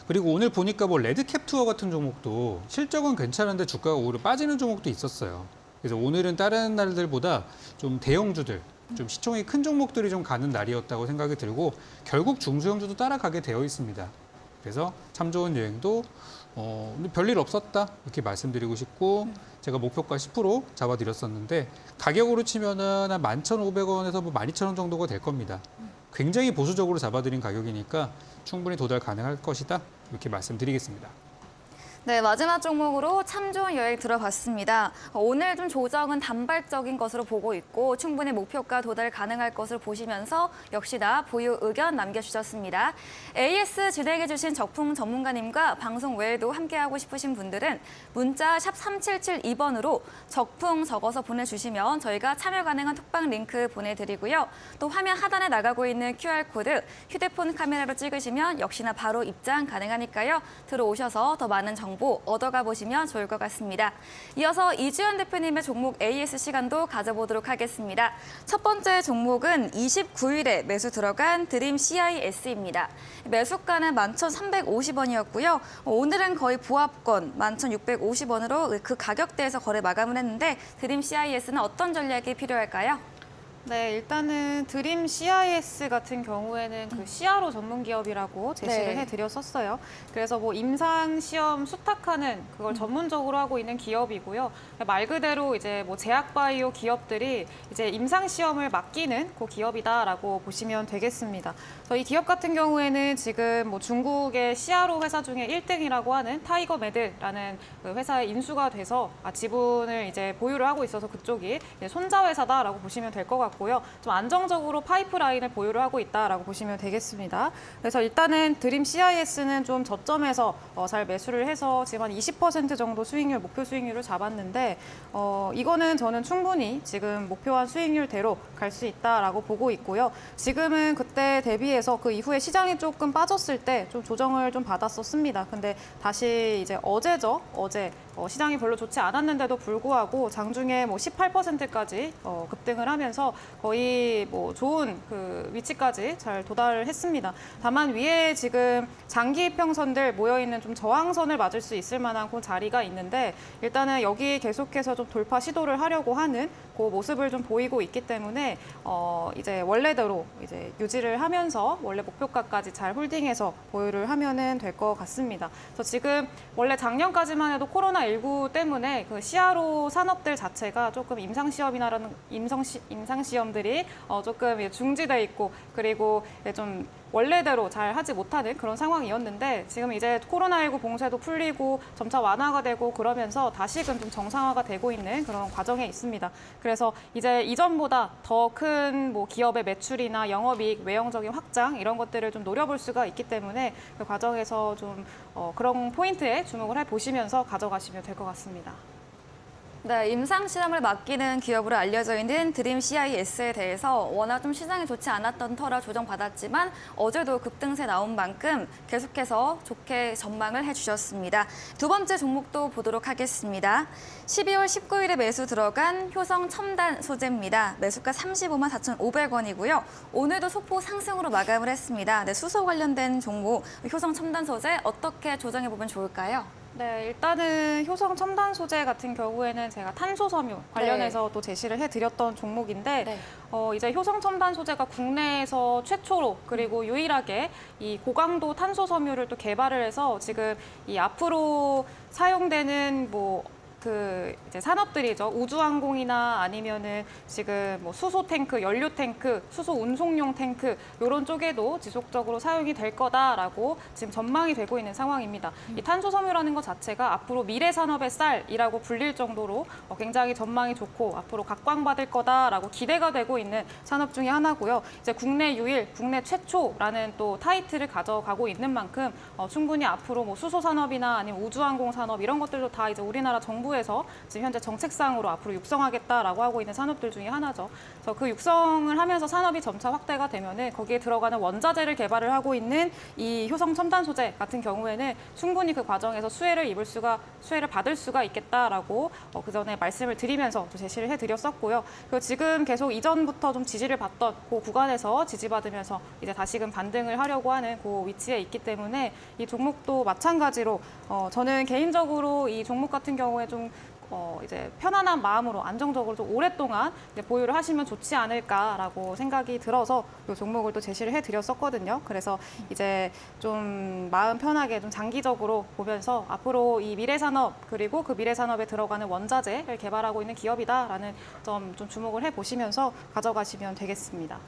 그리고 오늘 보니까 뭐 레드캡 투어 같은 종목도 실적은 괜찮은데 주가가 오히려 빠지는 종목도 있었어요. 그래서 오늘은 다른 날들보다 좀 대형주들, 좀 시총이 큰 종목들이 좀 가는 날이었다고 생각이 들고 결국 중소형주도 따라가게 되어 있습니다. 그래서 참 좋은 여행도 별일 없었다 이렇게 말씀드리고 싶고 제가 목표가 10% 잡아드렸었는데 가격으로 치면은 한 11,500원에서 뭐 12,000원 정도가 될 겁니다. 굉장히 보수적으로 잡아드린 가격이니까 충분히 도달 가능할 것이다 이렇게 말씀드리겠습니다. 네, 마지막 종목으로 참 좋은 여행 들어봤습니다. 오늘 좀 조정은 단발적인 것으로 보고 있고 충분히 목표가 도달 가능할 것으로 보시면서 역시나 보유 의견 남겨주셨습니다. AS 진행해주신 적품 전문가님과 방송 외에도 함께하고 싶으신 분들은 문자 샵 3772번으로 적품 적어서 보내주시면 저희가 참여 가능한 톡방 링크 보내드리고요. 또 화면 하단에 나가고 있는 QR코드 휴대폰 카메라로 찍으시면 역시나 바로 입장 가능하니까요. 들어오셔서 더 많은 정보 얻어가 보시면 좋을 것 같습니다. 이어서 이주연 대표님의 종목 AS 시간도 가져보도록 하겠습니다. 첫 번째 종목은 29일에 매수 들어간 드림 CIS입니다. 매수가는 11,350원이었고요. 오늘은 거의 보합권 11,650원으로 그 가격대에서 거래 마감을 했는데 드림 CIS는 어떤 전략이 필요할까요? 네, 일단은 드림 CIS 같은 경우에는 그 CRO 전문 기업이라고 제시를 네. 해드렸었어요. 그래서 뭐 임상 시험 수탁하는 그걸 전문적으로 하고 있는 기업이고요. 말 그대로 이제 뭐 제약바이오 기업들이 이제 임상 시험을 맡기는 그 기업이다라고 보시면 되겠습니다. 그래서 이 기업 같은 경우에는 지금 뭐 중국의 CRO 회사 중에 1등이라고 하는 타이거메드라는 그 회사에 인수가 돼서 지분을 이제 보유를 하고 있어서 그쪽이 이제 손자 회사다라고 보시면 될 것 같고요. 좀 안정적으로 파이프라인을 보유를 하고 있다라고 보시면 되겠습니다. 그래서 일단은 드림 CIS는 좀 저점에서 잘 매수를 해서 지금 한 20% 정도 수익률, 목표 수익률을 잡았는데 이거는 저는 충분히 지금 목표한 수익률대로 갈 수 있다라고 보고 있고요. 지금은 그때 대비해서 그 이후에 시장이 조금 빠졌을 때 좀 조정을 좀 받았었습니다. 근데 다시 이제 어제죠. 어제 시장이 별로 좋지 않았는데도 불구하고 장중에 뭐 18%까지 급등을 하면서 거의 뭐 좋은 그 위치까지 잘 도달을 했습니다. 다만 위에 지금 장기 이평선들 모여 있는 좀 저항선을 맞을 수 있을 만한 그 자리가 있는데 일단은 여기 계속해서 좀 돌파 시도를 하려고 하는 그 모습을 좀 보이고 있기 때문에 이제 원래대로 이제 유지를 하면서 원래 목표가까지 잘 홀딩해서 보유를 하면은 될 것 같습니다. 그래서 지금 원래 작년까지만 해도 코로나19 때문에 그 CRO 산업들 자체가 조금 임상시험이나라는 임상시험들이 조금 중지돼 있고 그리고 좀 원래대로 잘 하지 못하는 그런 상황이었는데 지금 이제 코로나19 봉쇄도 풀리고 점차 완화가 되고 그러면서 다시금 좀 정상화가 되고 있는 그런 과정에 있습니다. 그래서 이제 이전보다 더 큰 뭐 기업의 매출이나 영업이익, 외형적인 확장 이런 것들을 좀 노려볼 수가 있기 때문에 그 과정에서 좀 그런 포인트에 주목을 해보시면서 가져가시면 될 것 같습니다. 네, 임상 실험을 맡기는 기업으로 알려져 있는 드림 CIS에 대해서 워낙 좀 시장이 좋지 않았던 터라 조정받았지만 어제도 급등세 나온 만큼 계속해서 좋게 전망을 해주셨습니다. 두 번째 종목도 보도록 하겠습니다. 12월 19일에 매수 들어간 효성 첨단 소재입니다. 매수가 35만 4,500원이고요. 오늘도 소폭 상승으로 마감을 했습니다. 네, 수소 관련된 종목 효성 첨단 소재 어떻게 조정해보면 좋을까요? 네, 일단은 효성 첨단 소재 같은 경우에는 제가 탄소 섬유 관련해서 또 제시를 해드렸던 종목인데 네. 이제 효성 첨단 소재가 국내에서 최초로 그리고 유일하게 이 고강도 탄소 섬유를 또 개발을 해서 지금 이 앞으로 사용되는 이제 산업들이죠. 우주항공이나 아니면은 지금 수소 탱크, 연료 탱크, 수소 운송용 탱크 이런 쪽에도 지속적으로 사용이 될 거다라고 지금 전망이 되고 있는 상황입니다. 이 탄소 섬유라는 것 자체가 앞으로 미래 산업의 쌀이라고 불릴 정도로 굉장히 전망이 좋고 앞으로 각광받을 거다라고 기대가 되고 있는 산업 중에 하나고요. 이제 국내 유일, 국내 최초라는 또 타이틀을 가져가고 있는 만큼 충분히 앞으로 수소 산업이나 아니면 우주항공 산업 이런 것들도 다 이제 우리나라 정부에서 지금 현재 정책상으로 앞으로 육성하겠다라고 하고 있는 산업들 중에 하나죠. 그래서 그 육성을 하면서 산업이 점차 확대가 되면은 거기에 들어가는 원자재를 개발을 하고 있는 이 효성 첨단 소재 같은 경우에는 충분히 그 과정에서 수혜를 받을 수가 있겠다라고 그 전에 말씀을 드리면서 또 제시를 해드렸었고요. 그리고 지금 계속 이전부터 좀 지지를 받던 그 구간에서 지지받으면서 이제 다시금 반등을 하려고 하는 그 위치에 있기 때문에 이 종목도 마찬가지로 저는 개인적으로 이 종목 같은 경우에 좀 이제 편안한 마음으로 안정적으로 좀 오랫동안 이제 보유를 하시면 좋지 않을까라고 생각이 들어서 이 종목을 또 제시를 해드렸었거든요. 그래서 이제 좀 마음 편하게 좀 장기적으로 보면서 앞으로 이 미래 산업 그리고 그 미래 산업에 들어가는 원자재를 개발하고 있는 기업이다라는 점 좀 주목을 해보시면서 가져가시면 되겠습니다.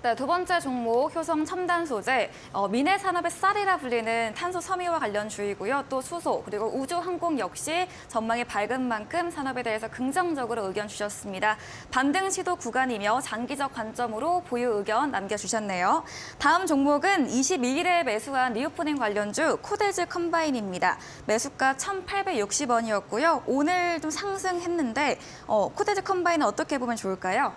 네, 두 번째 종목 효성 첨단 소재, 미래 산업의 쌀이라 불리는 탄소 섬유와 관련 주이고요. 또 수소 그리고 우주 항공 역시 전망이 밝은 만큼 산업에 대해서 긍정적으로 의견 주셨습니다. 반등 시도 구간이며 장기적 관점으로 보유 의견 남겨주셨네요. 다음 종목은 22일에 매수한 리오프닝 관련주 코데즈 컴바인입니다. 매수가 1,860원이었고요. 오늘도 상승했는데 코데즈 컴바인은 어떻게 보면 좋을까요?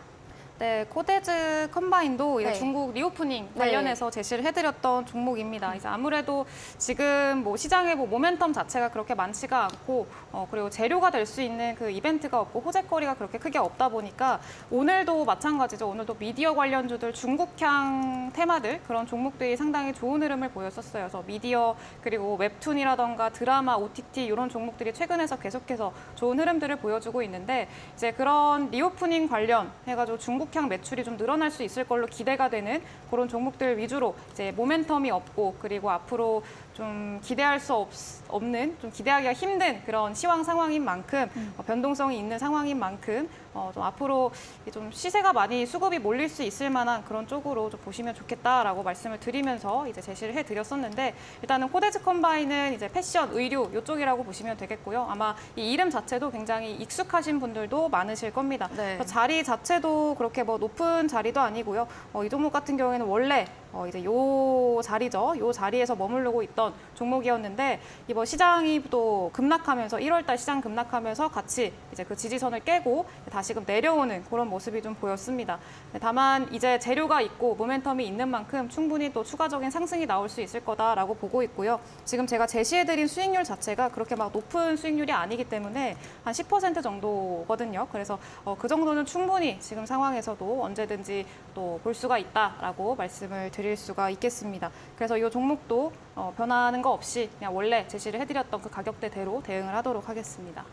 네, 코데즈 컴바인도 이제 네. 중국 리오프닝 관련해서 제시를 해드렸던 종목입니다. 이제 아무래도 지금 시장의 모멘텀 자체가 그렇게 많지가 않고 그리고 재료가 될 수 있는 그 이벤트가 없고 호재거리가 그렇게 크게 없다 보니까 오늘도 마찬가지죠. 오늘도 미디어 관련주들 중국향 테마들 그런 종목들이 상당히 좋은 흐름을 보였었어요. 그래서 미디어 그리고 웹툰이라던가 드라마, OTT 이런 종목들이 최근에서 계속해서 좋은 흐름들을 보여주고 있는데 이제 그런 리오프닝 관련 해가지고 중국향 매출이 좀 늘어날 수 있을 걸로 기대가 되는 그런 종목들 위주로 이제 모멘텀이 없고 그리고 앞으로 좀 기대할 수 없는 좀 기대하기가 힘든 그런 시황 상황인 만큼 변동성이 있는 상황인 만큼 좀 앞으로 좀 시세가 많이 수급이 몰릴 수 있을 만한 그런 쪽으로 좀 보시면 좋겠다라고 말씀을 드리면서 이제 제시를 해드렸었는데 일단은 코데즈 컴바인은 이제 패션, 의류 이쪽이라고 보시면 되겠고요. 아마 이 이름 자체도 굉장히 익숙하신 분들도 많으실 겁니다. 네. 자리 자체도 그렇게 높은 자리도 아니고요. 이 종목 같은 경우에는 원래 이제 요 자리죠. 요 자리에서 머무르고 있던 종목이었는데 이번 시장이 또 급락하면서 1월달 시장 급락하면서 같이 이제 그 지지선을 깨고 다시금 내려오는 그런 모습이 좀 보였습니다. 다만 이제 재료가 있고 모멘텀이 있는 만큼 충분히 또 추가적인 상승이 나올 수 있을 거다라고 보고 있고요. 지금 제가 제시해드린 수익률 자체가 그렇게 막 높은 수익률이 아니기 때문에 한 10% 정도거든요. 그래서 그 정도는 충분히 지금 상황에서도 언제든지 또 볼 수가 있다라고 말씀을 드릴 수가 있겠습니다. 그래서 이 종목도 변하는 거 없이 그냥 원래 제시를 해드렸던 그 가격대대로 대응을 하도록 하겠습니다.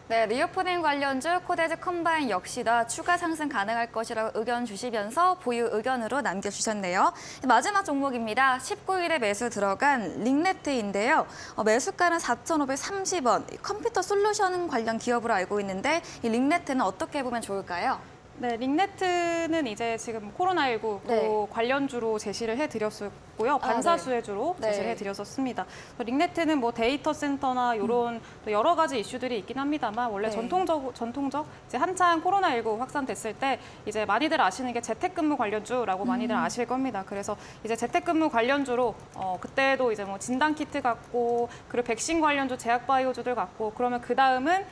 네, 리오프닝 관련주 코데즈 컴바인 역시나 추가 상승 가능할 것이라고 의견 주시면서 보유 의견으로 남겨주셨네요. 마지막 종목입니다. 19일에 매수 들어간 링네트인데요. 매수가는 4,530원. 컴퓨터 솔루션 관련 기업으로 알고 있는데 이 링네트는 어떻게 보면 좋을까요? 네, 링네트는 이제 지금 코로나19 네. 관련주로 제시를 해드렸었고요. 반사수혜주로 네. 제시를 해드렸었습니다. 링네트는 뭐 데이터 센터나 이런 또 여러 가지 이슈들이 있긴 합니다만 원래 네. 전통적 이제 한창 코로나19 확산됐을 때 이제 많이들 아시는 게 재택근무 관련주라고 많이들 아실 겁니다. 그래서 이제 재택근무 관련주로 그때도 이제 뭐 진단키트 같고 그리고 백신 관련주 제약바이오주들 같고 그러면 그 다음은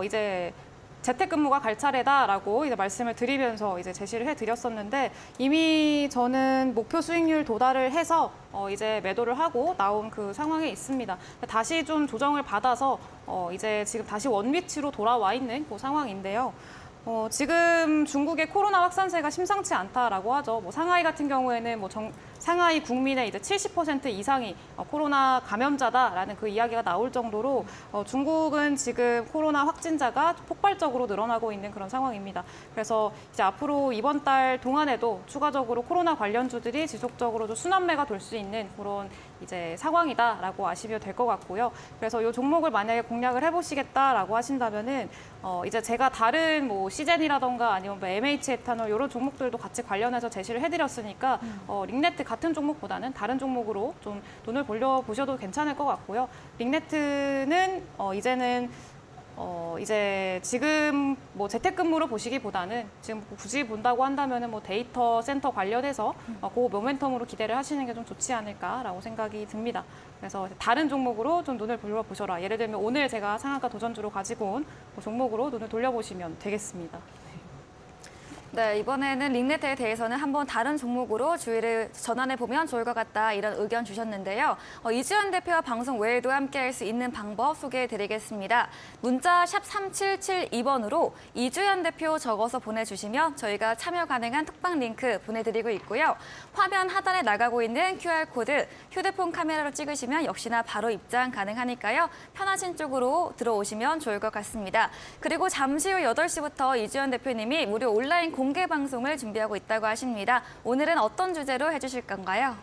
이제 재택근무가 갈 차례다라고 이제 말씀을 드리면서 이제 제시를 해드렸었는데 이미 저는 목표 수익률 도달을 해서 이제 매도를 하고 나온 그 상황에 있습니다. 다시 좀 조정을 받아서 이제 지금 다시 원위치로 돌아와 있는 그 상황인데요. 지금 중국의 코로나 확산세가 심상치 않다라고 하죠. 뭐 상하이 같은 경우에는 뭐 상하이 국민의 이제 70% 이상이 코로나 감염자다라는 그 이야기가 나올 정도로 중국은 지금 코로나 확진자가 폭발적으로 늘어나고 있는 그런 상황입니다. 그래서 이제 앞으로 이번 달 동안에도 추가적으로 코로나 관련주들이 지속적으로 좀 순환매가 돌 수 있는 그런 이제 상황이다라고 아시면 될 것 같고요. 그래서 이 종목을 만약에 공략을 해보시겠다라고 하신다면은 이제 제가 다른 뭐 시젠이라던가 아니면 뭐 MH 에탄올 이런 종목들도 같이 관련해서 제시를 해드렸으니까 링네트 같은 종목보다는 다른 종목으로 좀 눈을 돌려보셔도 괜찮을 것 같고요. 링네트는 이제 지금 뭐 재택근무로 보시기보다는 지금 굳이 본다고 한다면은 뭐 데이터 센터 관련해서 그 모멘텀으로 기대를 하시는 게 좀 좋지 않을까라고 생각이 듭니다. 그래서 다른 종목으로 좀 눈을 돌려보셔라. 예를 들면 오늘 제가 상한가 도전주로 가지고 온 그 종목으로 눈을 돌려보시면 되겠습니다. 네, 이번에는 링네트에 대해서는 한번 다른 종목으로 주의를 전환해보면 좋을 것 같다 이런 의견 주셨는데요. 이주연 대표와 방송 외에도 함께할 수 있는 방법 소개해드리겠습니다. 문자 샵 3772번으로 이주연 대표 적어서 보내주시면 저희가 참여 가능한 톡방 링크 보내드리고 있고요. 화면 하단에 나가고 있는 QR코드 휴대폰 카메라로 찍으시면 역시나 바로 입장 가능하니까요. 편하신 쪽으로 들어오시면 좋을 것 같습니다. 그리고 잠시 후 8시부터 이주연 대표님이 무료 온라인 공개 방송을 준비하고 있다고 하십니다. 오늘은 어떤 주제로 해주실 건가요?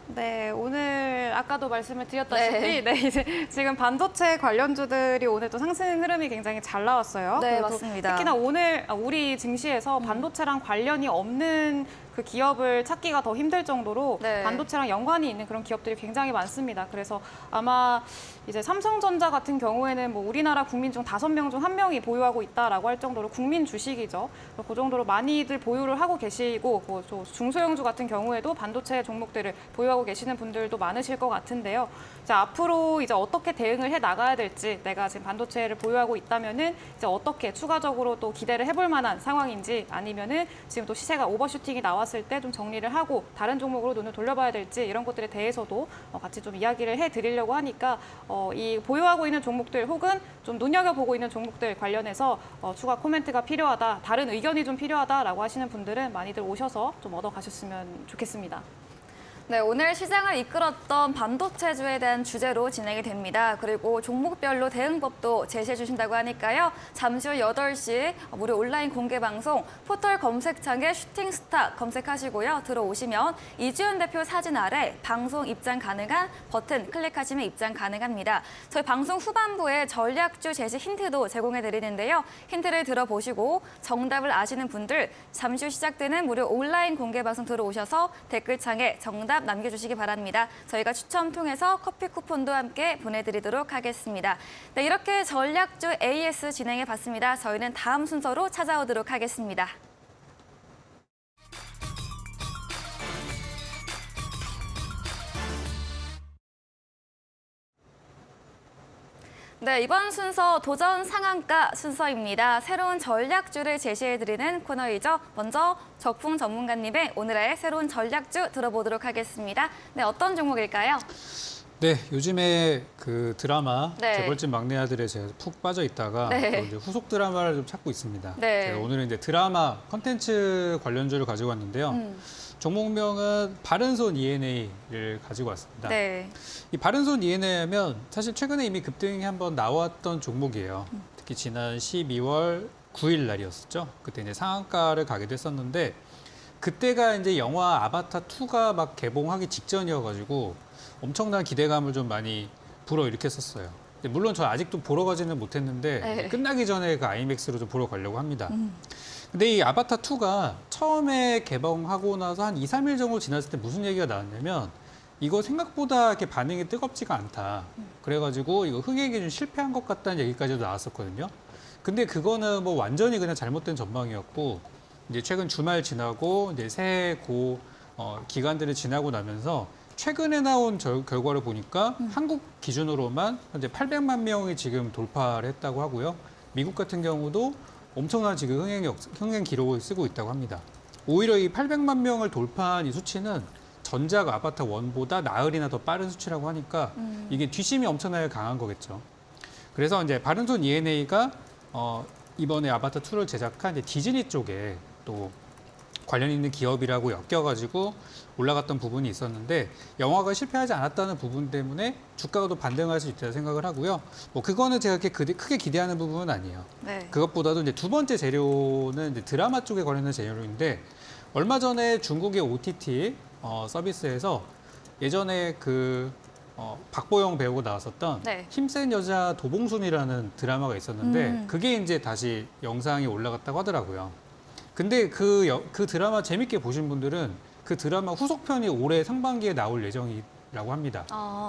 네, 오늘 아까도 말씀을 드렸다시피 이제 지금 반도체 관련주들이 오늘 또 상승 흐름이 굉장히 잘 나왔어요. 네, 그리고 맞습니다. 특히나 오늘 우리 증시에서 반도체랑 관련이 없는 그 기업을 찾기가 더 힘들 정도로 네. 반도체랑 연관이 있는 그런 기업들이 굉장히 많습니다. 그래서 아마 이제 삼성전자 같은 경우에는 뭐 우리나라 국민 중 5명 중 1명이 보유하고 있다라고 할 정도로 국민 주식이죠. 그 정도로 많이들 보유를 하고 계시고 뭐 중소형주 같은 경우에도 반도체 종목들을 보유하고 계시는 분들도 많으실 것 같은데요. 이제 앞으로 이제 어떻게 대응을 해 나가야 될지 내가 지금 반도체를 보유하고 있다면은 이제 어떻게 추가적으로 또 기대를 해볼 만한 상황인지 아니면은 지금 또 시세가 오버슈팅이 나왔을 때 좀 정리를 하고 다른 종목으로 눈을 돌려봐야 될지 이런 것들에 대해서도 같이 좀 이야기를 해드리려고 하니까 이 보유하고 있는 종목들 혹은 좀 눈여겨보고 있는 종목들 관련해서 추가 코멘트가 필요하다, 다른 의견이 좀 필요하다라고 하시는 분들은 많이들 오셔서 좀 얻어가셨으면 좋겠습니다. 네, 오늘 시장을 이끌었던 반도체주에 대한 주제로 진행이 됩니다. 그리고 종목별로 대응법도 제시해 주신다고 하니까요. 잠시 후 8시 무료 온라인 공개 방송 포털 검색창에 슈팅스타 검색하시고요. 들어오시면 이주연 대표 사진 아래 방송 입장 가능한 버튼 클릭하시면 입장 가능합니다. 저희 방송 후반부에 전략주 제시 힌트도 제공해 드리는데요. 힌트를 들어보시고 정답을 아시는 분들 잠시 후 시작되는 무료 온라인 공개 방송 들어오셔서 댓글창에 정답 남겨주시기 바랍니다. 저희가 추첨 통해서 커피 쿠폰도 함께 보내드리도록 하겠습니다. 네, 이렇게 전략주 AS 진행해봤습니다. 저희는 다음 순서로 찾아오도록 하겠습니다. 네, 이번 순서 도전 상한가 순서입니다. 새로운 전략주를 제시해드리는 코너이죠. 먼저 적풍 전문가님의 오늘의 새로운 전략주 들어보도록 하겠습니다. 네, 어떤 종목일까요? 네, 요즘에 그 드라마 네. 재벌집 막내 아들에 제가 푹 빠져 있다가 네. 또 이제 후속 드라마를 좀 찾고 있습니다. 네. 제가 오늘은 이제 드라마 컨텐츠 관련주를 가지고 왔는데요. 종목명은 바른손 ENA를 가지고 왔습니다. 네. 이 바른손 ENA 하면 사실 최근에 이미 급등이 한번 나왔던 종목이에요. 특히 지난 12월 9일 날이었었죠. 그때 이제 상한가를 가기도 했었는데 그때가 이제 영화 아바타 2가 막 개봉하기 직전이어가지고 엄청난 기대감을 좀 많이 불어일으켰었어요. 물론 저 아직도 보러 가지는 못했는데 네. 끝나기 전에 그 아이맥스로 좀 보러 가려고 합니다. 근데 이 아바타 2가 처음에 개봉하고 나서 한 2, 3일 정도 지났을 때 무슨 얘기가 나왔냐면 이거 생각보다 이렇게 반응이 뜨겁지가 않다. 그래가지고 이거 흥행에 좀 실패한 것 같다는 얘기까지도 나왔었거든요. 근데 그거는 뭐 완전히 그냥 잘못된 전망이었고 이제 최근 주말 지나고 이제 새해 기간들을 지나고 나면서 최근에 나온 결과를 보니까 한국 기준으로만 현재 800만 명이 지금 돌파를 했다고 하고요. 미국 같은 경우도 엄청난 지금 흥행 기록을 쓰고 있다고 합니다. 오히려 이 800만 명을 돌파한 이 수치는 전작 아바타 1보다 나흘이나 더 빠른 수치라고 하니까 이게 뒷심이 엄청나게 강한 거겠죠. 그래서 이제 바른손 ENA가 이번에 아바타 2를 제작한 이제 디즈니 쪽에 또 관련 있는 기업이라고 엮여가지고 올라갔던 부분이 있었는데 영화가 실패하지 않았다는 부분 때문에 주가가 또 반등할 수 있다고 생각을 하고요. 뭐 그거는 제가 그렇게 크게 기대하는 부분은 아니에요. 네. 그것보다도 이제 두 번째 재료는 이제 드라마 쪽에 관련된 재료인데 얼마 전에 중국의 OTT 서비스에서 예전에 박보영 배우가 나왔었던 네. 힘센 여자 도봉순이라는 드라마가 있었는데 그게 이제 다시 영상이 올라갔다고 하더라고요. 근데 그 드라마 재밌게 보신 분들은 그 드라마 후속편이 올해 상반기에 나올 예정이라고 합니다.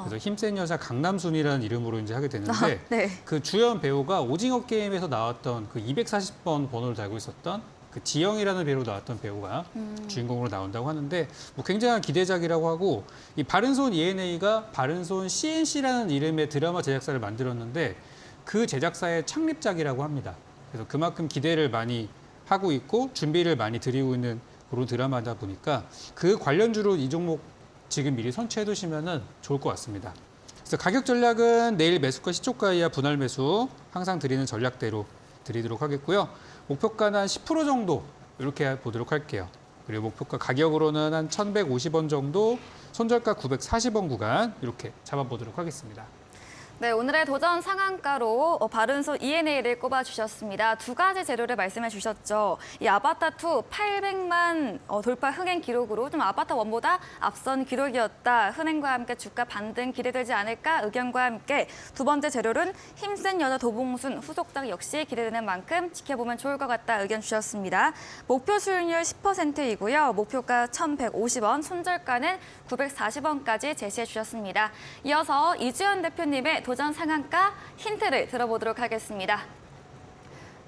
그래서 힘센 여자 강남순이라는 이름으로 이제 하게 되는데 네. 그 주연 배우가 오징어 게임에서 나왔던 그 240번 번호를 달고 있었던 그 지영이라는 배우로 나왔던 배우가 주인공으로 나온다고 하는데 뭐 굉장한 기대작이라고 하고 이 바른손 ENA가 바른손 CNC라는 이름의 드라마 제작사를 만들었는데 그 제작사의 창립작이라고 합니다. 그래서 그만큼 기대를 많이 하고 있고 준비를 많이 드리고 있는 그런 드라마다 보니까 그 관련주로 이 종목 지금 미리 선취해 두시면 좋을 것 같습니다. 그래서 가격 전략은 내일 매수가 시초가 이하 분할 매수 항상 드리는 전략대로 드리도록 하겠고요. 목표가는 한 10% 정도 이렇게 보도록 할게요. 그리고 목표가 가격으로는 한 1,150원 정도, 손절가 940원 구간 이렇게 잡아보도록 하겠습니다. 네, 오늘의 도전 상한가로 바른손 ENA를 꼽아주셨습니다. 두 가지 재료를 말씀해 주셨죠. 이 아바타 2 800만 돌파 흥행 기록으로 좀 아바타 1보다 앞선 기록이었다. 흥행과 함께 주가 반등 기대되지 않을까 의견과 함께 두 번째 재료는 힘센 여자 도봉순 후속작 역시 기대되는 만큼 지켜보면 좋을 것 같다 의견 주셨습니다. 목표 수익률 10%이고요. 목표가 1,150원, 손절가는 940원까지 제시해 주셨습니다. 이어서 이주연 대표님의 도전 상한가 힌트를 들어보도록 하겠습니다.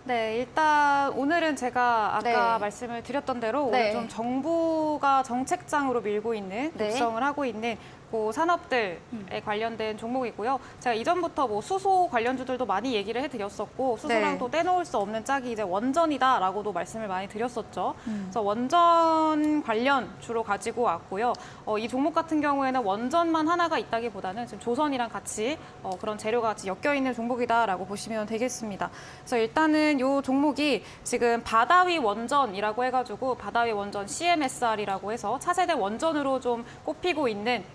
네, 일단 오늘은 제가 아까 네. 말씀을 드렸던 대로 네. 오늘 좀 정부가 정책장으로 밀고 있는, 네. 육성을 하고 있는 그 산업들에 관련된 종목이고요. 제가 이전부터 뭐 수소 관련주들도 많이 얘기를 해드렸었고 수소랑 네. 또 떼놓을 수 없는 짝이 이제 원전이다라고도 말씀을 많이 드렸었죠. 그래서 원전 관련 주로 가지고 왔고요. 이 종목 같은 경우에는 원전만 하나가 있다기보다는 지금 조선이랑 같이 그런 재료가 같이 엮여 있는 종목이다라고 보시면 되겠습니다. 그래서 일단은 이 종목이 지금 바다위 원전이라고 해가지고 바다위 원전 CMSR이라고 해서 차세대 원전으로 좀 꼽히고 있는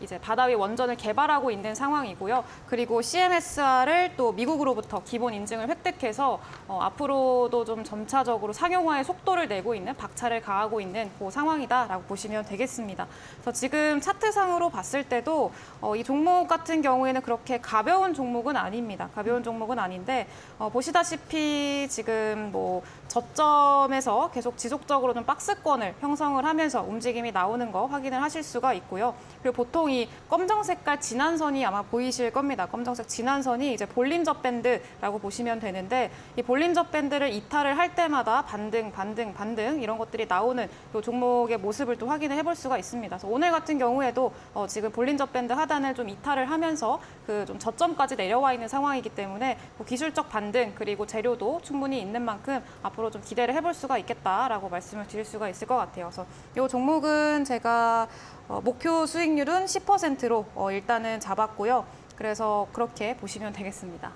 이제 바다위 원전을 개발하고 있는 상황이고요. 그리고 CMSR을 또 미국으로부터 기본 인증을 획득해서 앞으로도 좀 점차적으로 상용화의 속도를 내고 있는 박차를 가하고 있는 그 상황이다라고 보시면 되겠습니다. 그래서 지금 차트상으로 봤을 때도 이 종목 같은 경우에는 그렇게 가벼운 종목은 아닙니다. 가벼운 종목은 아닌데 보시다시피 지금 뭐 저점에서 계속 지속적으로 좀 박스권을 형성을 하면서 움직임이 나오는 거 확인을 하실 수가 있고요. 그리고 보통 이 검정 색깔 진한 선이 아마 보이실 겁니다. 검정색 진한 선이 이제 볼린저 밴드라고 보시면 되는데 이 볼린저 밴드를 이탈을 할 때마다 반등 이런 것들이 나오는 이 종목의 모습을 또 확인을 해볼 수가 있습니다. 그래서 오늘 같은 경우에도 지금 볼린저 밴드 하단을 좀 이탈을 하면서 그 좀 저점까지 내려와 있는 상황이기 때문에 뭐 기술적 반등 그리고 재료도 충분히 있는 만큼 앞으로 좀 기대를 해볼 수가 있겠다라고 말씀을 드릴 수가 있을 것 같아요. 그래서 이 종목은 제가 목표 수익률은 10%로 일단은 잡았고요. 그래서 그렇게 보시면 되겠습니다.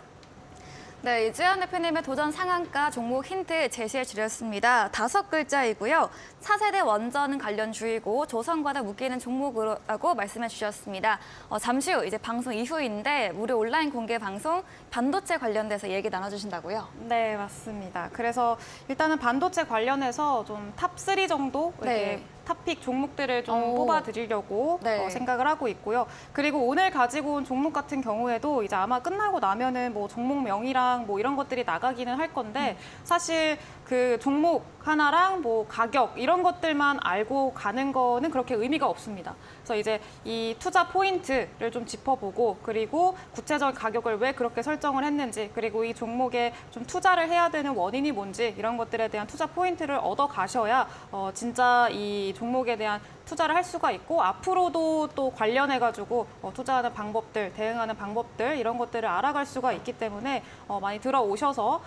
네, 이주연 대표님의 도전 상한가 종목 힌트 제시해 드렸습니다. 5글자이고요. 차세대 원전 관련주이고 조선과도 묶이는 종목이라고 말씀해 주셨습니다. 잠시 후 이제 방송 이후인데 무료 온라인 공개 방송 반도체 관련돼서 얘기 나눠주신다고요? 네, 맞습니다. 그래서 일단은 반도체 관련해서 좀 탑3 정도 이렇게 네. 탑픽 종목들을 좀 오. 뽑아드리려고 네. 생각을 하고 있고요. 그리고 오늘 가지고 온 종목 같은 경우에도 이제 아마 끝나고 나면은 뭐 종목명이랑 뭐 이런 것들이 나가기는 할 건데 사실 그 종목 하나랑 뭐 가격 이런 것들만 알고 가는 거는 그렇게 의미가 없습니다. 그래서 이제 이 투자 포인트를 좀 짚어보고 그리고 구체적인 가격을 왜 그렇게 설정을 했는지 그리고 이 종목에 좀 투자를 해야 되는 원인이 뭔지 이런 것들에 대한 투자 포인트를 얻어 가셔야 진짜 이 종목에 대한 투자를 할 수가 있고 앞으로도 또 관련해가지고 투자하는 방법들, 대응하는 방법들 이런 것들을 알아갈 수가 있기 때문에 많이 들어오셔서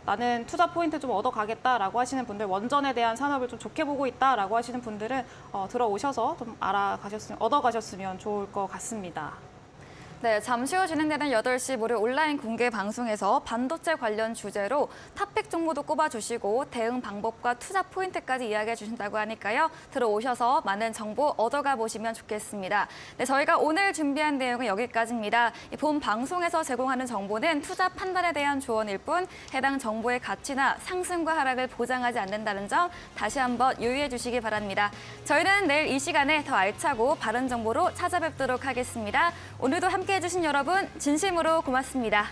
나는 투자 포인트 좀 얻어가겠다라고 하시는 분들, 원전에 대한 산업을 좀 좋게 보고 있다라고 하시는 분들은 들어오셔서 좀 얻어가셨으면 좋을 것 같습니다. 네, 잠시 후 진행되는 8시 무료 온라인 공개 방송에서 반도체 관련 주제로 탑픽 정보도 꼽아주시고 대응 방법과 투자 포인트까지 이야기해 주신다고 하니까요. 들어오셔서 많은 정보 얻어가 보시면 좋겠습니다. 네, 저희가 오늘 준비한 내용은 여기까지입니다. 본 방송에서 제공하는 정보는 투자 판단에 대한 조언일 뿐 해당 정보의 가치나 상승과 하락을 보장하지 않는다는 점 다시 한번 유의해 주시기 바랍니다. 저희는 내일 이 시간에 더 알차고 바른 정보로 찾아뵙도록 하겠습니다. 오늘도 함께해 주신 여러분 진심으로 고맙습니다.